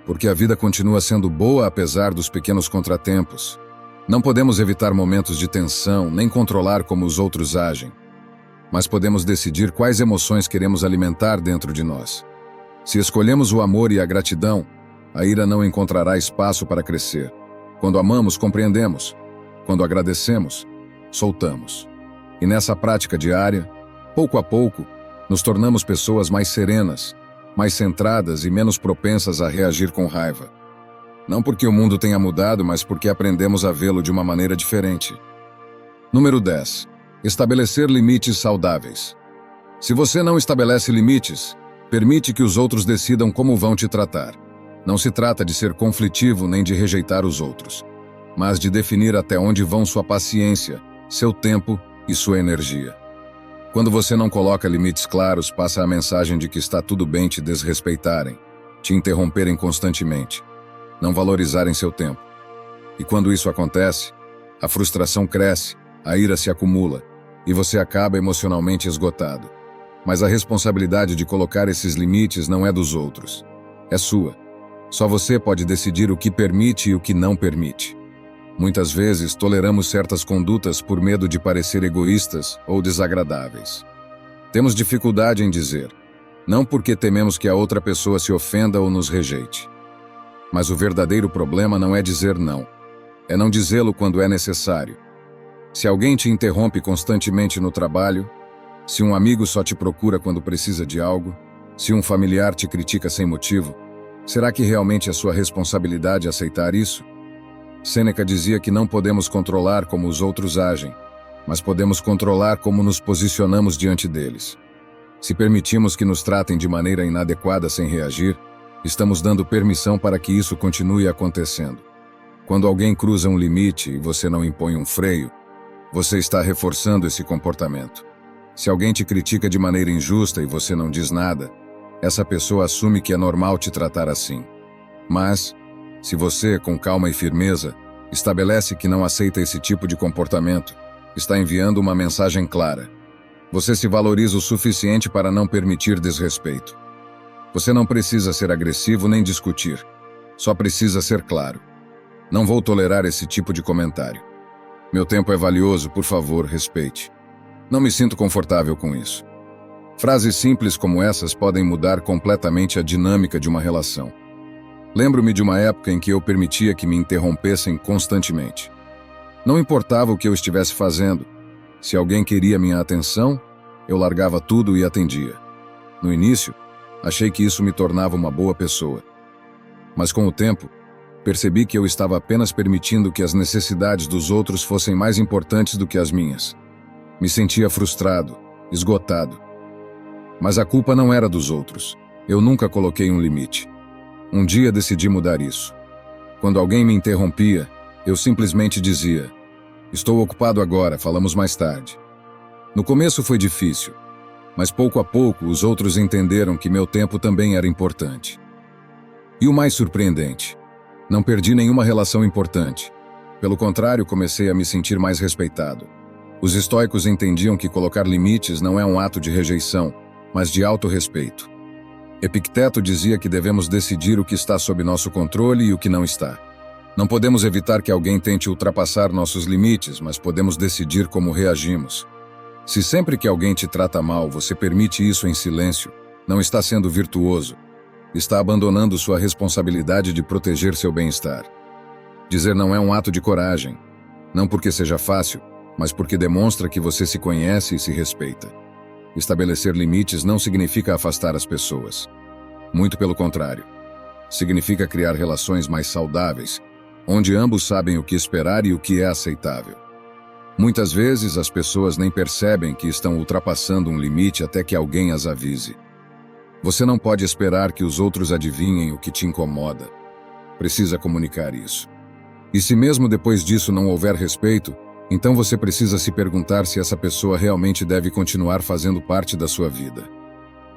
porque a vida continua sendo boa apesar dos pequenos contratempos. Não podemos evitar momentos de tensão, nem controlar como os outros agem, mas podemos decidir quais emoções queremos alimentar dentro de nós. Se escolhemos o amor e a gratidão, a ira não encontrará espaço para crescer. Quando amamos, compreendemos. Quando agradecemos, soltamos. E nessa prática diária, pouco a pouco, nos tornamos pessoas mais serenas, mais centradas e menos propensas a reagir com raiva. Não porque o mundo tenha mudado, mas porque aprendemos a vê-lo de uma maneira diferente. Número 10. Estabelecer limites saudáveis. Se você não estabelece limites, permite que os outros decidam como vão te tratar. Não se trata de ser conflitivo nem de rejeitar os outros, mas de definir até onde vão sua paciência, seu tempo e sua energia. Quando você não coloca limites claros, passa a mensagem de que está tudo bem te desrespeitarem, te interromperem constantemente, não valorizarem seu tempo. E quando isso acontece, a frustração cresce, a ira se acumula e você acaba emocionalmente esgotado. Mas a responsabilidade de colocar esses limites não é dos outros, é sua. Só você pode decidir o que permite e o que não permite. Muitas vezes toleramos certas condutas por medo de parecer egoístas ou desagradáveis. Temos dificuldade em dizer, não porque tememos que a outra pessoa se ofenda ou nos rejeite. Mas o verdadeiro problema não é dizer não, é não dizê-lo quando é necessário. Se alguém te interrompe constantemente no trabalho, se um amigo só te procura quando precisa de algo, se um familiar te critica sem motivo, será que realmente é sua responsabilidade aceitar isso? Sêneca dizia que não podemos controlar como os outros agem, mas podemos controlar como nos posicionamos diante deles. Se permitimos que nos tratem de maneira inadequada sem reagir, estamos dando permissão para que isso continue acontecendo. Quando alguém cruza um limite e você não impõe um freio, você está reforçando esse comportamento. Se alguém te critica de maneira injusta e você não diz nada, essa pessoa assume que é normal te tratar assim. Mas, se você, com calma e firmeza, estabelece que não aceita esse tipo de comportamento, está enviando uma mensagem clara. Você se valoriza o suficiente para não permitir desrespeito. Você não precisa ser agressivo nem discutir. Só precisa ser claro. Não vou tolerar esse tipo de comentário. Meu tempo é valioso, por favor, respeite. Não me sinto confortável com isso. Frases simples como essas podem mudar completamente a dinâmica de uma relação. Lembro-me de uma época em que eu permitia que me interrompessem constantemente. Não importava o que eu estivesse fazendo. Se alguém queria minha atenção, eu largava tudo e atendia. No início, achei que isso me tornava uma boa pessoa. Mas com o tempo, percebi que eu estava apenas permitindo que as necessidades dos outros fossem mais importantes do que as minhas. Me sentia frustrado, esgotado. Mas a culpa não era dos outros. Eu nunca coloquei um limite. Um dia decidi mudar isso. Quando alguém me interrompia, eu simplesmente dizia: "Estou ocupado agora, falamos mais tarde." No começo foi difícil, mas pouco a pouco os outros entenderam que meu tempo também era importante. E o mais surpreendente, não perdi nenhuma relação importante. Pelo contrário, comecei a me sentir mais respeitado. Os estoicos entendiam que colocar limites não é um ato de rejeição, mas de autorrespeito. Epicteto dizia que devemos decidir o que está sob nosso controle e o que não está. Não podemos evitar que alguém tente ultrapassar nossos limites, mas podemos decidir como reagimos. Se sempre que alguém te trata mal, você permite isso em silêncio, não está sendo virtuoso. Está abandonando sua responsabilidade de proteger seu bem-estar. Dizer não é um ato de coragem, não porque seja fácil, mas porque demonstra que você se conhece e se respeita. Estabelecer limites não significa afastar as pessoas. Muito pelo contrário. Significa criar relações mais saudáveis, onde ambos sabem o que esperar e o que é aceitável. Muitas vezes as pessoas nem percebem que estão ultrapassando um limite até que alguém as avise. Você não pode esperar que os outros adivinhem o que te incomoda. Precisa comunicar isso. E se mesmo depois disso não houver respeito, então você precisa se perguntar se essa pessoa realmente deve continuar fazendo parte da sua vida.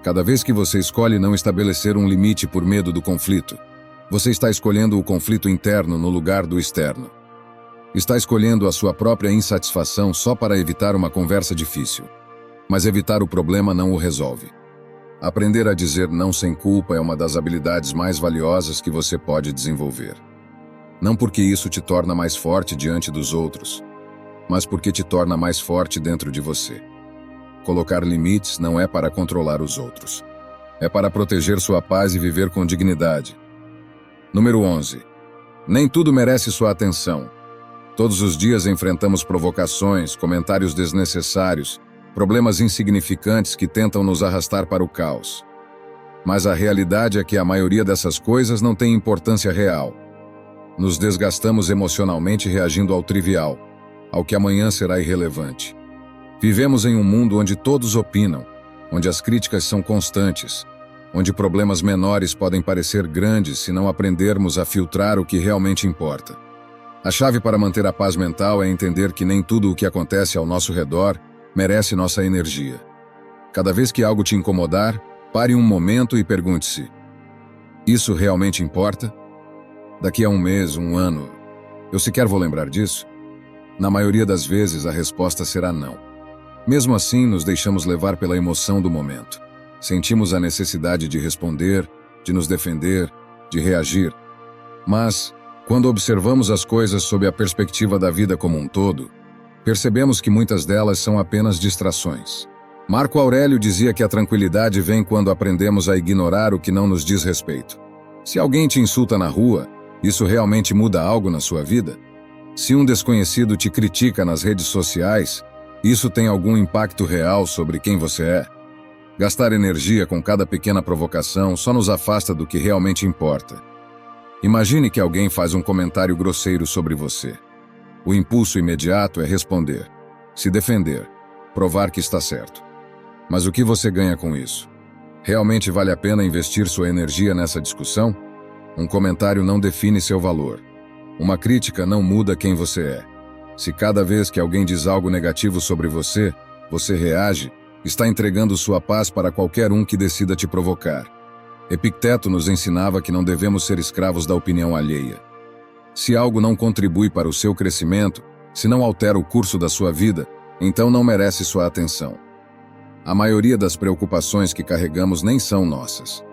Cada vez que você escolhe não estabelecer um limite por medo do conflito, você está escolhendo o conflito interno no lugar do externo. Está escolhendo a sua própria insatisfação só para evitar uma conversa difícil. Mas evitar o problema não o resolve. Aprender a dizer não sem culpa é uma das habilidades mais valiosas que você pode desenvolver. Não porque isso te torna mais forte diante dos outros, mas porque te torna mais forte dentro de você. Colocar limites não é para controlar os outros. É para proteger sua paz e viver com dignidade. Número 11. Nem tudo merece sua atenção. Todos os dias enfrentamos provocações, comentários desnecessários, problemas insignificantes que tentam nos arrastar para o caos. Mas a realidade é que a maioria dessas coisas não tem importância real. Nos desgastamos emocionalmente reagindo ao trivial, ao que amanhã será irrelevante. Vivemos em um mundo onde todos opinam, onde as críticas são constantes, onde problemas menores podem parecer grandes se não aprendermos a filtrar o que realmente importa. A chave para manter a paz mental é entender que nem tudo o que acontece ao nosso redor merece nossa energia. Cada vez que algo te incomodar, pare um momento e pergunte-se: isso realmente importa? Daqui a um mês, um ano, eu sequer vou lembrar disso? Na maioria das vezes, a resposta será não. Mesmo assim, nos deixamos levar pela emoção do momento. Sentimos a necessidade de responder, de nos defender, de reagir. Mas, quando observamos as coisas sob a perspectiva da vida como um todo, percebemos que muitas delas são apenas distrações. Marco Aurélio dizia que a tranquilidade vem quando aprendemos a ignorar o que não nos diz respeito. Se alguém te insulta na rua, isso realmente muda algo na sua vida? Se um desconhecido te critica nas redes sociais, isso tem algum impacto real sobre quem você é? Gastar energia com cada pequena provocação só nos afasta do que realmente importa. Imagine que alguém faz um comentário grosseiro sobre você. O impulso imediato é responder, se defender, provar que está certo. Mas o que você ganha com isso? Realmente vale a pena investir sua energia nessa discussão? Um comentário não define seu valor. Uma crítica não muda quem você é. Se cada vez que alguém diz algo negativo sobre você, você reage, está entregando sua paz para qualquer um que decida te provocar. Epicteto nos ensinava que não devemos ser escravos da opinião alheia. Se algo não contribui para o seu crescimento, se não altera o curso da sua vida, então não merece sua atenção. A maioria das preocupações que carregamos nem são nossas.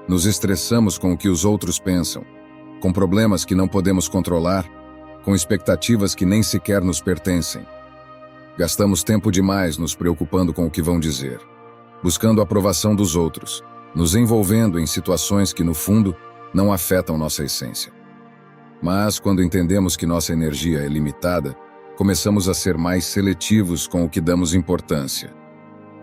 Nos estressamos com o que os outros pensam, com problemas que não podemos controlar, com expectativas que nem sequer nos pertencem. Gastamos tempo demais nos preocupando com o que vão dizer, buscando a aprovação dos outros, nos envolvendo em situações que, no fundo, não afetam nossa essência. Mas, quando entendemos que nossa energia é limitada, começamos a ser mais seletivos com o que damos importância.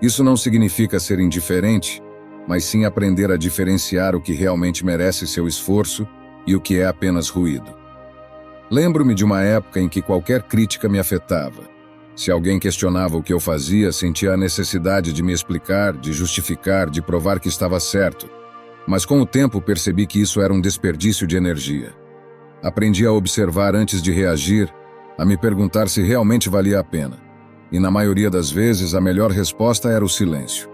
Isso não significa ser indiferente, mas sim aprender a diferenciar o que realmente merece seu esforço e o que é apenas ruído. Lembro-me de uma época em que qualquer crítica me afetava. Se alguém questionava o que eu fazia, sentia a necessidade de me explicar, de justificar, de provar que estava certo. Mas com o tempo percebi que isso era um desperdício de energia. Aprendi a observar antes de reagir, a me perguntar se realmente valia a pena. E na maioria das vezes a melhor resposta era o silêncio.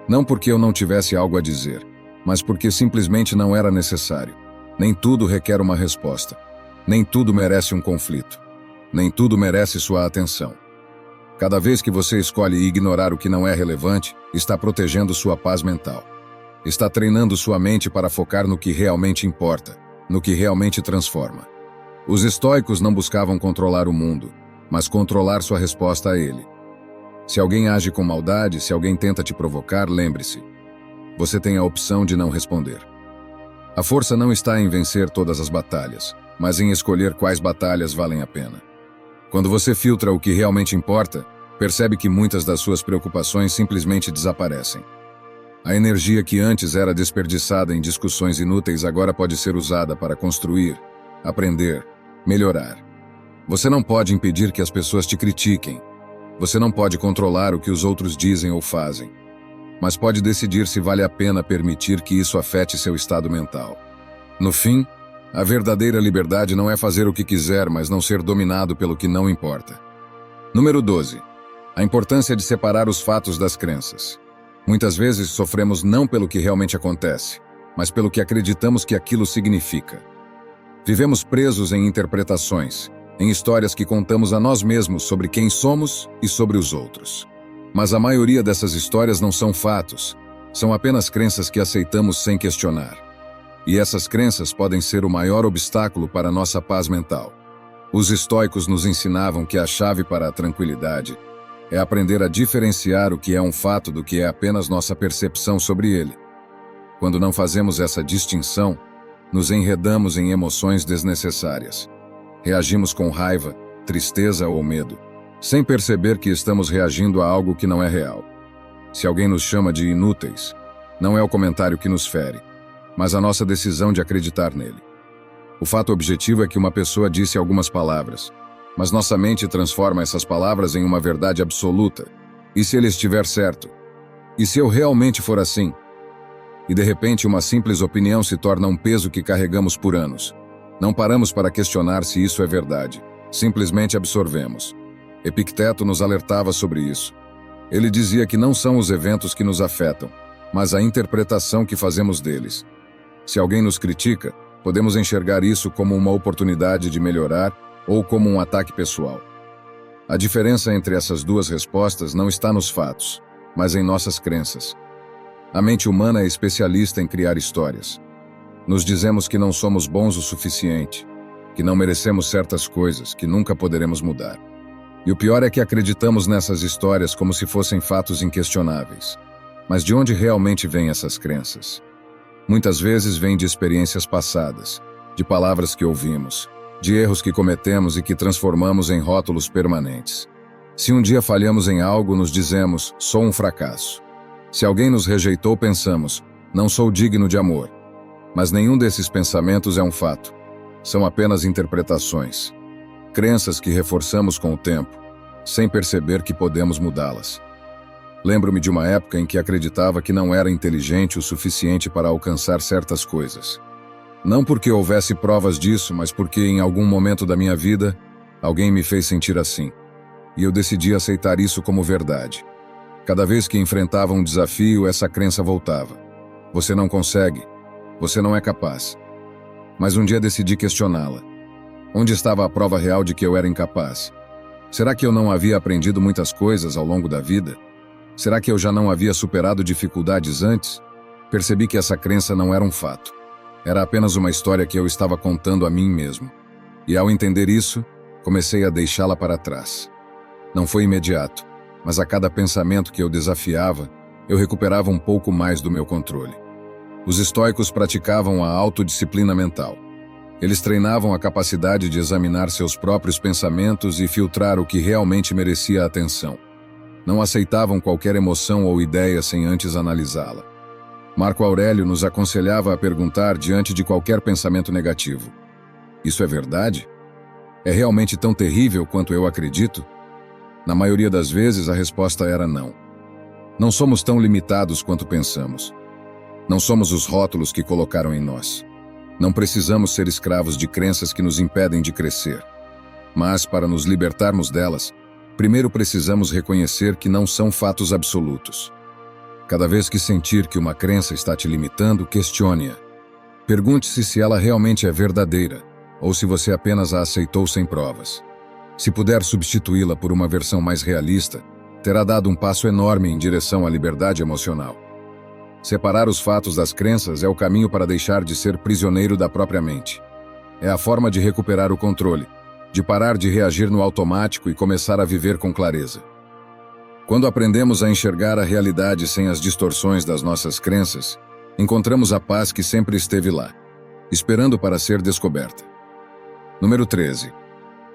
Não porque eu não tivesse algo a dizer, mas porque simplesmente não era necessário. Nem tudo requer uma resposta. Nem tudo merece um conflito. Nem tudo merece sua atenção. Cada vez que você escolhe ignorar o que não é relevante, está protegendo sua paz mental. Está treinando sua mente para focar no que realmente importa, no que realmente transforma. Os estoicos não buscavam controlar o mundo, mas controlar sua resposta a ele. Se alguém age com maldade, se alguém tenta te provocar, lembre-se. Você tem a opção de não responder. A força não está em vencer todas as batalhas, mas em escolher quais batalhas valem a pena. Quando você filtra o que realmente importa, percebe que muitas das suas preocupações simplesmente desaparecem. A energia que antes era desperdiçada em discussões inúteis agora pode ser usada para construir, aprender, melhorar. Você não pode impedir que as pessoas te critiquem. Você não pode controlar o que os outros dizem ou fazem. Mas pode decidir se vale a pena permitir que isso afete seu estado mental. No fim, a verdadeira liberdade não é fazer o que quiser, mas não ser dominado pelo que não importa. Número 12. A importância de separar os fatos das crenças. Muitas vezes sofremos não pelo que realmente acontece, mas pelo que acreditamos que aquilo significa. Vivemos presos em interpretações, em histórias que contamos a nós mesmos sobre quem somos e sobre os outros. Mas a maioria dessas histórias não são fatos, são apenas crenças que aceitamos sem questionar. E essas crenças podem ser o maior obstáculo para nossa paz mental. Os estoicos nos ensinavam que a chave para a tranquilidade é aprender a diferenciar o que é um fato do que é apenas nossa percepção sobre ele. Quando não fazemos essa distinção, nos enredamos em emoções desnecessárias. Reagimos com raiva, tristeza ou medo, sem perceber que estamos reagindo a algo que não é real. Se alguém nos chama de inúteis, não é o comentário que nos fere, mas a nossa decisão de acreditar nele. O fato objetivo é que uma pessoa disse algumas palavras, mas nossa mente transforma essas palavras em uma verdade absoluta. E se ele estiver certo? E se eu realmente for assim? E de repente uma simples opinião se torna um peso que carregamos por anos. Não paramos para questionar se isso é verdade. Simplesmente absorvemos. Epicteto nos alertava sobre isso. Ele dizia que não são os eventos que nos afetam, mas a interpretação que fazemos deles. Se alguém nos critica, podemos enxergar isso como uma oportunidade de melhorar ou como um ataque pessoal. A diferença entre essas duas respostas não está nos fatos, mas em nossas crenças. A mente humana é especialista em criar histórias. Nos dizemos que não somos bons o suficiente, que não merecemos certas coisas, que nunca poderemos mudar. E o pior é que acreditamos nessas histórias como se fossem fatos inquestionáveis. Mas de onde realmente vêm essas crenças? Muitas vezes vêm de experiências passadas, de palavras que ouvimos, de erros que cometemos e que transformamos em rótulos permanentes. Se um dia falhamos em algo, nos dizemos, sou um fracasso. Se alguém nos rejeitou, pensamos, não sou digno de amor. Mas nenhum desses pensamentos é um fato. São apenas interpretações. Crenças que reforçamos com o tempo, sem perceber que podemos mudá-las. Lembro-me de uma época em que acreditava que não era inteligente o suficiente para alcançar certas coisas. Não porque houvesse provas disso, mas porque em algum momento da minha vida, alguém me fez sentir assim. E eu decidi aceitar isso como verdade. Cada vez que enfrentava um desafio, essa crença voltava. Você não consegue. Você não é capaz. Mas um dia decidi questioná-la. Onde estava a prova real de que eu era incapaz? Será que eu não havia aprendido muitas coisas ao longo da vida? Será que eu já não havia superado dificuldades antes? percebi que essa crença não era um fato. Era apenas uma história que eu estava contando a mim mesmo. E ao entender isso, comecei a deixá-la para trás. Não foi imediato, mas a cada pensamento que eu desafiava, eu recuperava um pouco mais do meu controle. Os estoicos praticavam a autodisciplina mental. Eles treinavam a capacidade de examinar seus próprios pensamentos e filtrar o que realmente merecia atenção. Não aceitavam qualquer emoção ou ideia sem antes analisá-la. Marco Aurélio nos aconselhava a perguntar diante de qualquer pensamento negativo: isso é verdade? É realmente tão terrível quanto eu acredito? Na maioria das vezes, a resposta era não. Não somos tão limitados quanto pensamos. Não somos os rótulos que colocaram em nós. Não precisamos ser escravos de crenças que nos impedem de crescer. Mas, para nos libertarmos delas, primeiro precisamos reconhecer que não são fatos absolutos. Cada vez que sentir que uma crença está te limitando, questione-a. Pergunte-se se ela realmente é verdadeira, ou se você apenas a aceitou sem provas. Se puder substituí-la por uma versão mais realista, terá dado um passo enorme em direção à liberdade emocional. Separar os fatos das crenças é o caminho para deixar de ser prisioneiro da própria mente. É a forma de recuperar o controle, de parar de reagir no automático e começar a viver com clareza. Quando aprendemos a enxergar a realidade sem as distorções das nossas crenças, encontramos a paz que sempre esteve lá, esperando para ser descoberta. Número 13.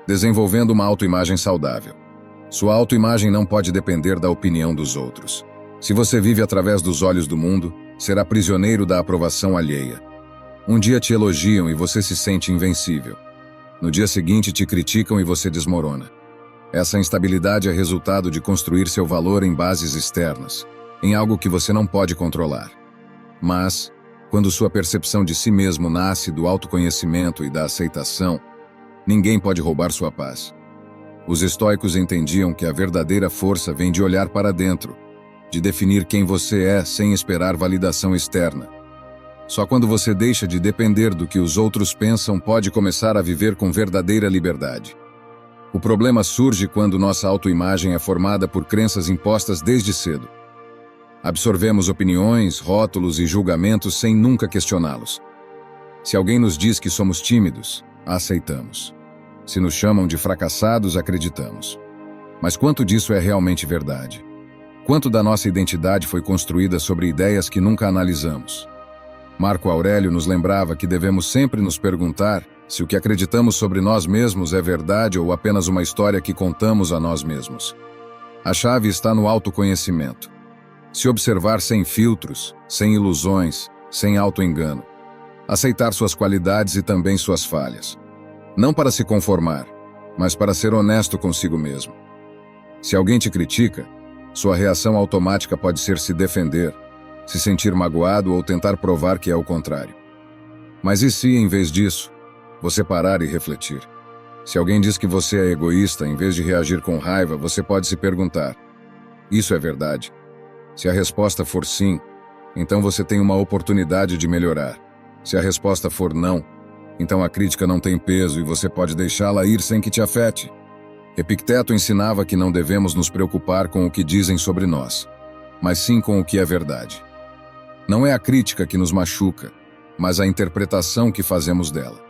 Desenvolvendo uma autoimagem saudável. Sua autoimagem não pode depender da opinião dos outros. Se você vive através dos olhos do mundo, será prisioneiro da aprovação alheia. Um dia te elogiam e você se sente invencível. No dia seguinte te criticam e você desmorona. Essa instabilidade é resultado de construir seu valor em bases externas, em algo que você não pode controlar. Mas, quando sua percepção de si mesmo nasce do autoconhecimento e da aceitação, ninguém pode roubar sua paz. Os estoicos entendiam que a verdadeira força vem de olhar para dentro, de definir quem você é sem esperar validação externa. Só quando você deixa de depender do que os outros pensam pode começar a viver com verdadeira liberdade. O problema surge quando nossa autoimagem é formada por crenças impostas desde cedo. Absorvemos opiniões, rótulos e julgamentos sem nunca questioná-los. Se alguém nos diz que somos tímidos, aceitamos. Se nos chamam de fracassados, acreditamos. Mas quanto disso é realmente verdade? Quanto da nossa identidade foi construída sobre ideias que nunca analisamos? Marco Aurélio nos lembrava que devemos sempre nos perguntar se o que acreditamos sobre nós mesmos é verdade ou apenas uma história que contamos a nós mesmos. A chave está no autoconhecimento. Se observar sem filtros, sem ilusões, sem autoengano. Aceitar suas qualidades e também suas falhas. Não para se conformar, mas para ser honesto consigo mesmo. Se alguém te critica, sua reação automática pode ser se defender, se sentir magoado ou tentar provar que é o contrário. Mas e se, em vez disso, você parar e refletir? Se alguém diz que você é egoísta, em vez de reagir com raiva, você pode se perguntar: isso é verdade? Se a resposta for sim, então você tem uma oportunidade de melhorar. Se a resposta for não, então a crítica não tem peso e você pode deixá-la ir sem que te afete. Epicteto ensinava que não devemos nos preocupar com o que dizem sobre nós, mas sim com o que é verdade. Não é a crítica que nos machuca, mas a interpretação que fazemos dela.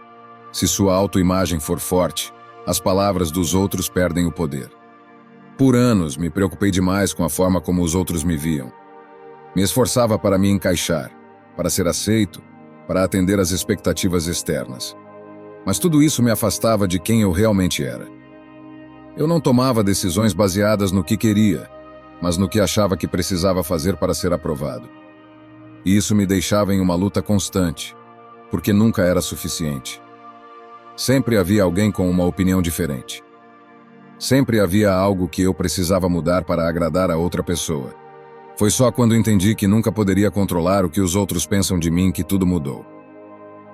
Se sua autoimagem for forte, as palavras dos outros perdem o poder. Por anos, me preocupei demais com a forma como os outros me viam. Me esforçava para me encaixar, para ser aceito, para atender às expectativas externas. Mas tudo isso me afastava de quem eu realmente era. Eu não tomava decisões baseadas no que queria, mas no que achava que precisava fazer para ser aprovado. E isso me deixava em uma luta constante, porque nunca era suficiente. Sempre havia alguém com uma opinião diferente. Sempre havia algo que eu precisava mudar para agradar a outra pessoa. Foi só quando entendi que nunca poderia controlar o que os outros pensam de mim que tudo mudou.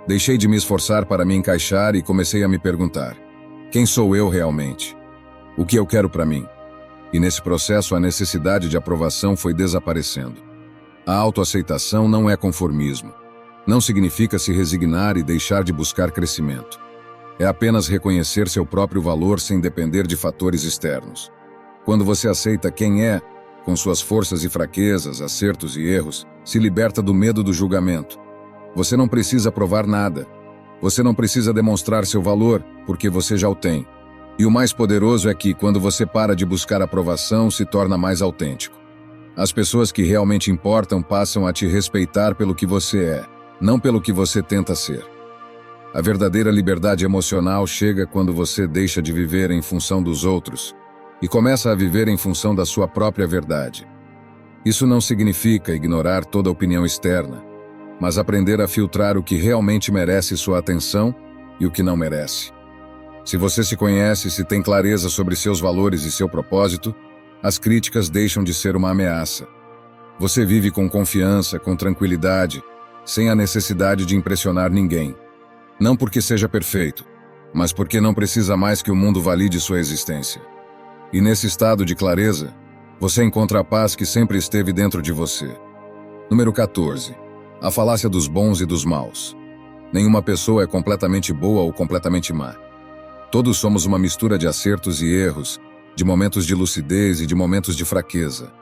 Deixei de me esforçar para me encaixar e comecei a me perguntar: quem sou eu realmente? O que eu quero para mim? E nesse processo a necessidade de aprovação foi desaparecendo. A autoaceitação não é conformismo. Não significa se resignar e deixar de buscar crescimento. É apenas reconhecer seu próprio valor sem depender de fatores externos. Quando você aceita quem é, com suas forças e fraquezas, acertos e erros, se liberta do medo do julgamento. Você não precisa provar nada. Você não precisa demonstrar seu valor, porque você já o tem. E o mais poderoso é que, quando você para de buscar aprovação, se torna mais autêntico. As pessoas que realmente importam passam a te respeitar pelo que você é, não pelo que você tenta ser. A verdadeira liberdade emocional chega quando você deixa de viver em função dos outros e começa a viver em função da sua própria verdade. Isso não significa ignorar toda opinião externa, mas aprender a filtrar o que realmente merece sua atenção e o que não merece. Se você se conhece, se tem clareza sobre seus valores e seu propósito, as críticas deixam de ser uma ameaça. Você vive com confiança, com tranquilidade, sem a necessidade de impressionar ninguém. Não porque seja perfeito, mas porque não precisa mais que o mundo valide sua existência. E nesse estado de clareza, você encontra a paz que sempre esteve dentro de você. Número 14. A falácia dos bons e dos maus. Nenhuma pessoa é completamente boa ou completamente má. Todos somos uma mistura de acertos e erros, de momentos de lucidez e de momentos de fraqueza.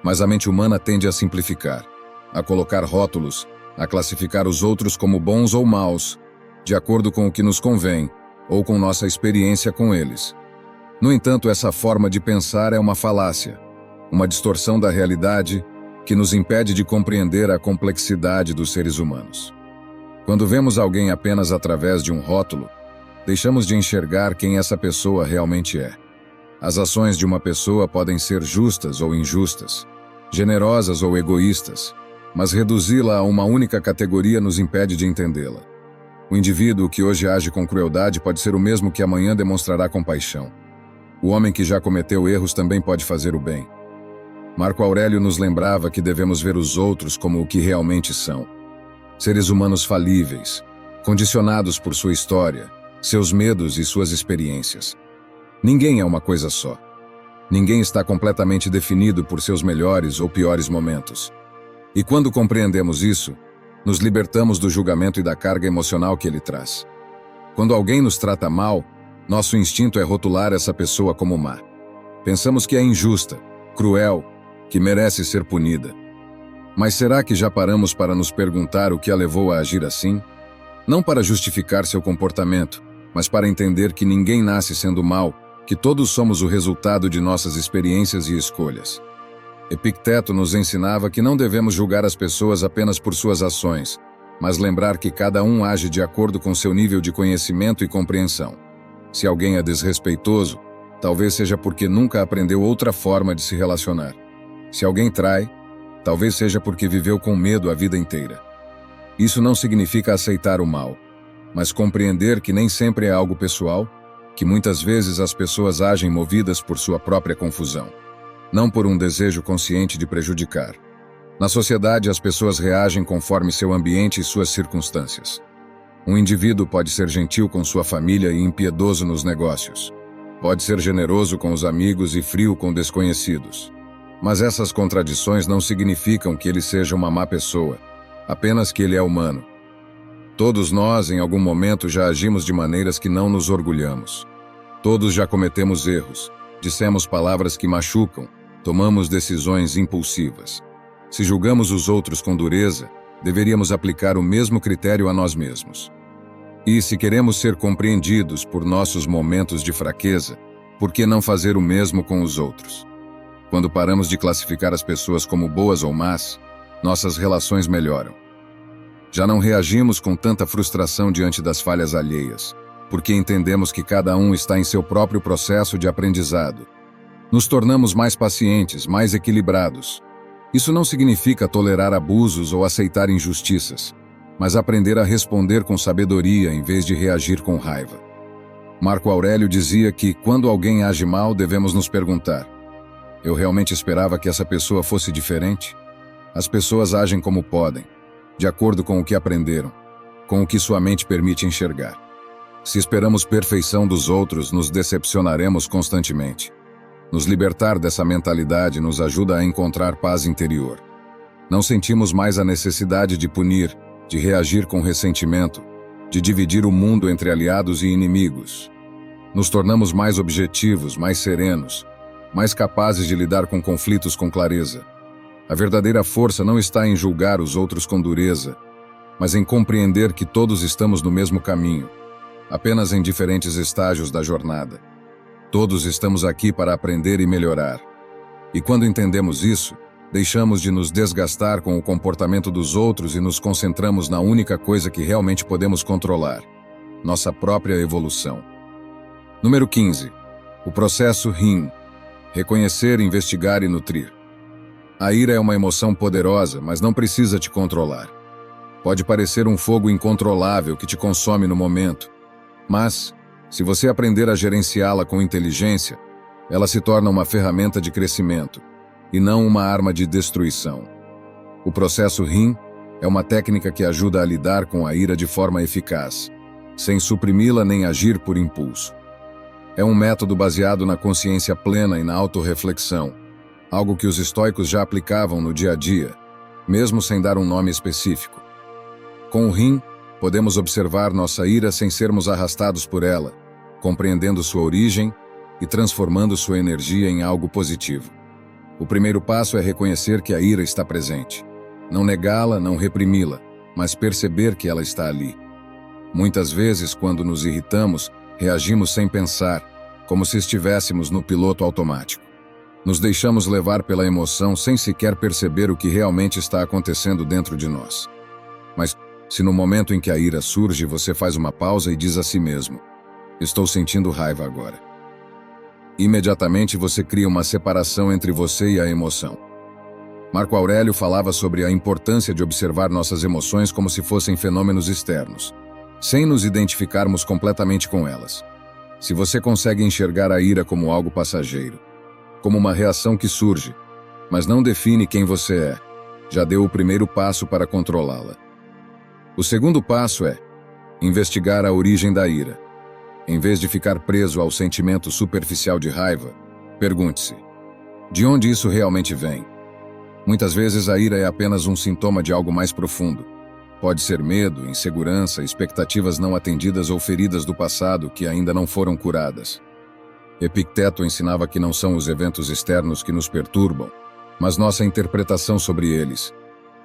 Mas a mente humana tende a simplificar, a colocar rótulos, a classificar os outros como bons ou maus, de acordo com o que nos convém, ou com nossa experiência com eles. No entanto, essa forma de pensar é uma falácia, uma distorção da realidade que nos impede de compreender a complexidade dos seres humanos. Quando vemos alguém apenas através de um rótulo, deixamos de enxergar quem essa pessoa realmente é. As ações de uma pessoa podem ser justas ou injustas, generosas ou egoístas, mas reduzi-la a uma única categoria nos impede de entendê-la. O indivíduo que hoje age com crueldade pode ser o mesmo que amanhã demonstrará compaixão. O homem que já cometeu erros também pode fazer o bem. Marco Aurélio nos lembrava que devemos ver os outros como o que realmente são. Seres humanos falíveis, condicionados por sua história, seus medos e suas experiências. Ninguém é uma coisa só. Ninguém está completamente definido por seus melhores ou piores momentos. E quando compreendemos isso, nos libertamos do julgamento e da carga emocional que ele traz. Quando alguém nos trata mal, nosso instinto é rotular essa pessoa como má. Pensamos que é injusta, cruel, que merece ser punida. Mas será que já paramos para nos perguntar o que a levou a agir assim? Não para justificar seu comportamento, mas para entender que ninguém nasce sendo mau, que todos somos o resultado de nossas experiências e escolhas. Epicteto nos ensinava que não devemos julgar as pessoas apenas por suas ações, mas lembrar que cada um age de acordo com seu nível de conhecimento e compreensão. Se alguém é desrespeitoso, talvez seja porque nunca aprendeu outra forma de se relacionar. Se alguém trai, talvez seja porque viveu com medo a vida inteira. Isso não significa aceitar o mal, mas compreender que nem sempre é algo pessoal, que muitas vezes as pessoas agem movidas por sua própria confusão, não por um desejo consciente de prejudicar. Na sociedade, as pessoas reagem conforme seu ambiente e suas circunstâncias. Um indivíduo pode ser gentil com sua família e impiedoso nos negócios. Pode ser generoso com os amigos e frio com desconhecidos. Mas essas contradições não significam que ele seja uma má pessoa, apenas que ele é humano. Todos nós, em algum momento, já agimos de maneiras que não nos orgulhamos. Todos já cometemos erros, dissemos palavras que machucam, tomamos decisões impulsivas. Se julgamos os outros com dureza, deveríamos aplicar o mesmo critério a nós mesmos. E se queremos ser compreendidos por nossos momentos de fraqueza, por que não fazer o mesmo com os outros? Quando paramos de classificar as pessoas como boas ou más, nossas relações melhoram. Já não reagimos com tanta frustração diante das falhas alheias, porque entendemos que cada um está em seu próprio processo de aprendizado. Nos tornamos mais pacientes, mais equilibrados. Isso não significa tolerar abusos ou aceitar injustiças, mas aprender a responder com sabedoria em vez de reagir com raiva. Marco Aurélio dizia que, quando alguém age mal, devemos nos perguntar: eu realmente esperava que essa pessoa fosse diferente? As pessoas agem como podem, de acordo com o que aprenderam, com o que sua mente permite enxergar. Se esperamos perfeição dos outros, nos decepcionaremos constantemente. Nos libertar dessa mentalidade nos ajuda a encontrar paz interior. Não sentimos mais a necessidade de punir, de reagir com ressentimento, de dividir o mundo entre aliados e inimigos. Nos tornamos mais objetivos, mais serenos, mais capazes de lidar com conflitos com clareza. A verdadeira força não está em julgar os outros com dureza, mas em compreender que todos estamos no mesmo caminho, apenas em diferentes estágios da jornada. Todos estamos aqui para aprender e melhorar. E quando entendemos isso, deixamos de nos desgastar com o comportamento dos outros e nos concentramos na única coisa que realmente podemos controlar: nossa própria evolução. Número 15. O processo RIM. Reconhecer, investigar e nutrir. A ira é uma emoção poderosa, mas não precisa te controlar. Pode parecer um fogo incontrolável que te consome no momento, mas, se você aprender a gerenciá-la com inteligência, ela se torna uma ferramenta de crescimento, e não uma arma de destruição. O processo RIM é uma técnica que ajuda a lidar com a ira de forma eficaz, sem suprimi-la nem agir por impulso. É um método baseado na consciência plena e na autorreflexão, algo que os estoicos já aplicavam no dia a dia, mesmo sem dar um nome específico. Com o RIM, podemos observar nossa ira sem sermos arrastados por ela, compreendendo sua origem e transformando sua energia em algo positivo. O primeiro passo é reconhecer que a ira está presente. Não negá-la, não reprimi-la, mas perceber que ela está ali. Muitas vezes, quando nos irritamos, reagimos sem pensar, como se estivéssemos no piloto automático. Nos deixamos levar pela emoção sem sequer perceber o que realmente está acontecendo dentro de nós. Mas, se no momento em que a ira surge, você faz uma pausa e diz a si mesmo: estou sentindo raiva agora. Imediatamente você cria uma separação entre você e a emoção. Marco Aurélio falava sobre a importância de observar nossas emoções como se fossem fenômenos externos, sem nos identificarmos completamente com elas. Se você consegue enxergar a ira como algo passageiro, como uma reação que surge, mas não define quem você é, já deu o primeiro passo para controlá-la. O segundo passo é investigar a origem da ira. Em vez de ficar preso ao sentimento superficial de raiva, pergunte-se: de onde isso realmente vem? Muitas vezes a ira é apenas um sintoma de algo mais profundo. Pode ser medo, insegurança, expectativas não atendidas ou feridas do passado que ainda não foram curadas. Epicteto ensinava que não são os eventos externos que nos perturbam, mas nossa interpretação sobre eles.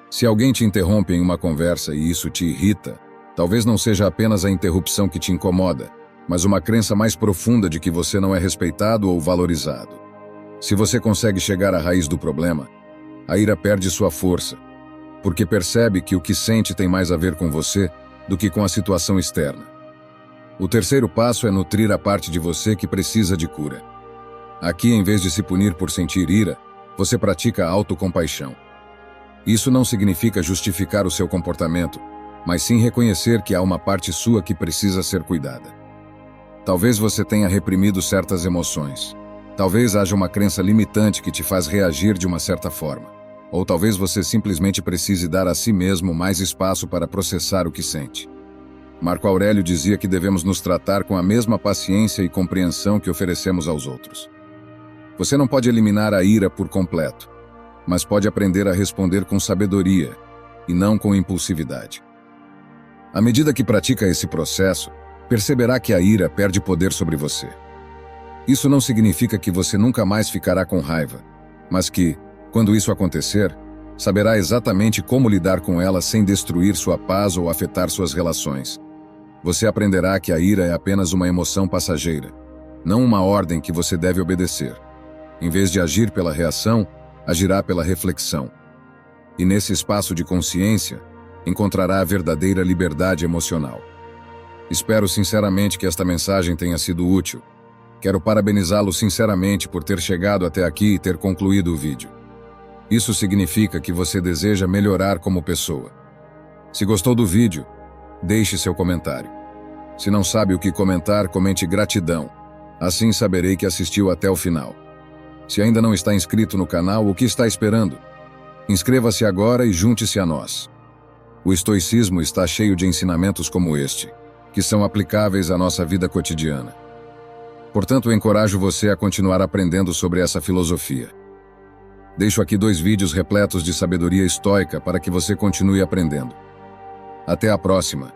Se alguém te interrompe em uma conversa e isso te irrita, talvez não seja apenas a interrupção que te incomoda, mas uma crença mais profunda de que você não é respeitado ou valorizado. Se você consegue chegar à raiz do problema, a ira perde sua força, porque percebe que o que sente tem mais a ver com você do que com a situação externa. O terceiro passo é nutrir a parte de você que precisa de cura. Aqui, em vez de se punir por sentir ira, você pratica a autocompaixão. Isso não significa justificar o seu comportamento, mas sim reconhecer que há uma parte sua que precisa ser cuidada. Talvez você tenha reprimido certas emoções. Talvez haja uma crença limitante que te faz reagir de uma certa forma. Ou talvez você simplesmente precise dar a si mesmo mais espaço para processar o que sente. Marco Aurélio dizia que devemos nos tratar com a mesma paciência e compreensão que oferecemos aos outros. Você não pode eliminar a ira por completo, mas pode aprender a responder com sabedoria e não com impulsividade. À medida que pratica esse processo, perceberá que a ira perde poder sobre você. Isso não significa que você nunca mais ficará com raiva, mas que, quando isso acontecer, saberá exatamente como lidar com ela sem destruir sua paz ou afetar suas relações. Você aprenderá que a ira é apenas uma emoção passageira, não uma ordem que você deve obedecer. Em vez de agir pela reação, agirá pela reflexão. E nesse espaço de consciência, encontrará a verdadeira liberdade emocional. Espero sinceramente que esta mensagem tenha sido útil. Quero parabenizá-lo sinceramente por ter chegado até aqui e ter concluído o vídeo. Isso significa que você deseja melhorar como pessoa. Se gostou do vídeo, deixe seu comentário. Se não sabe o que comentar, comente gratidão. Assim saberei que assistiu até o final. Se ainda não está inscrito no canal, o que está esperando? Inscreva-se agora e junte-se a nós. O estoicismo está cheio de ensinamentos como este, que são aplicáveis à nossa vida cotidiana. Portanto, encorajo você a continuar aprendendo sobre essa filosofia. Deixo aqui 2 vídeos repletos de sabedoria estoica para que você continue aprendendo. Até a próxima!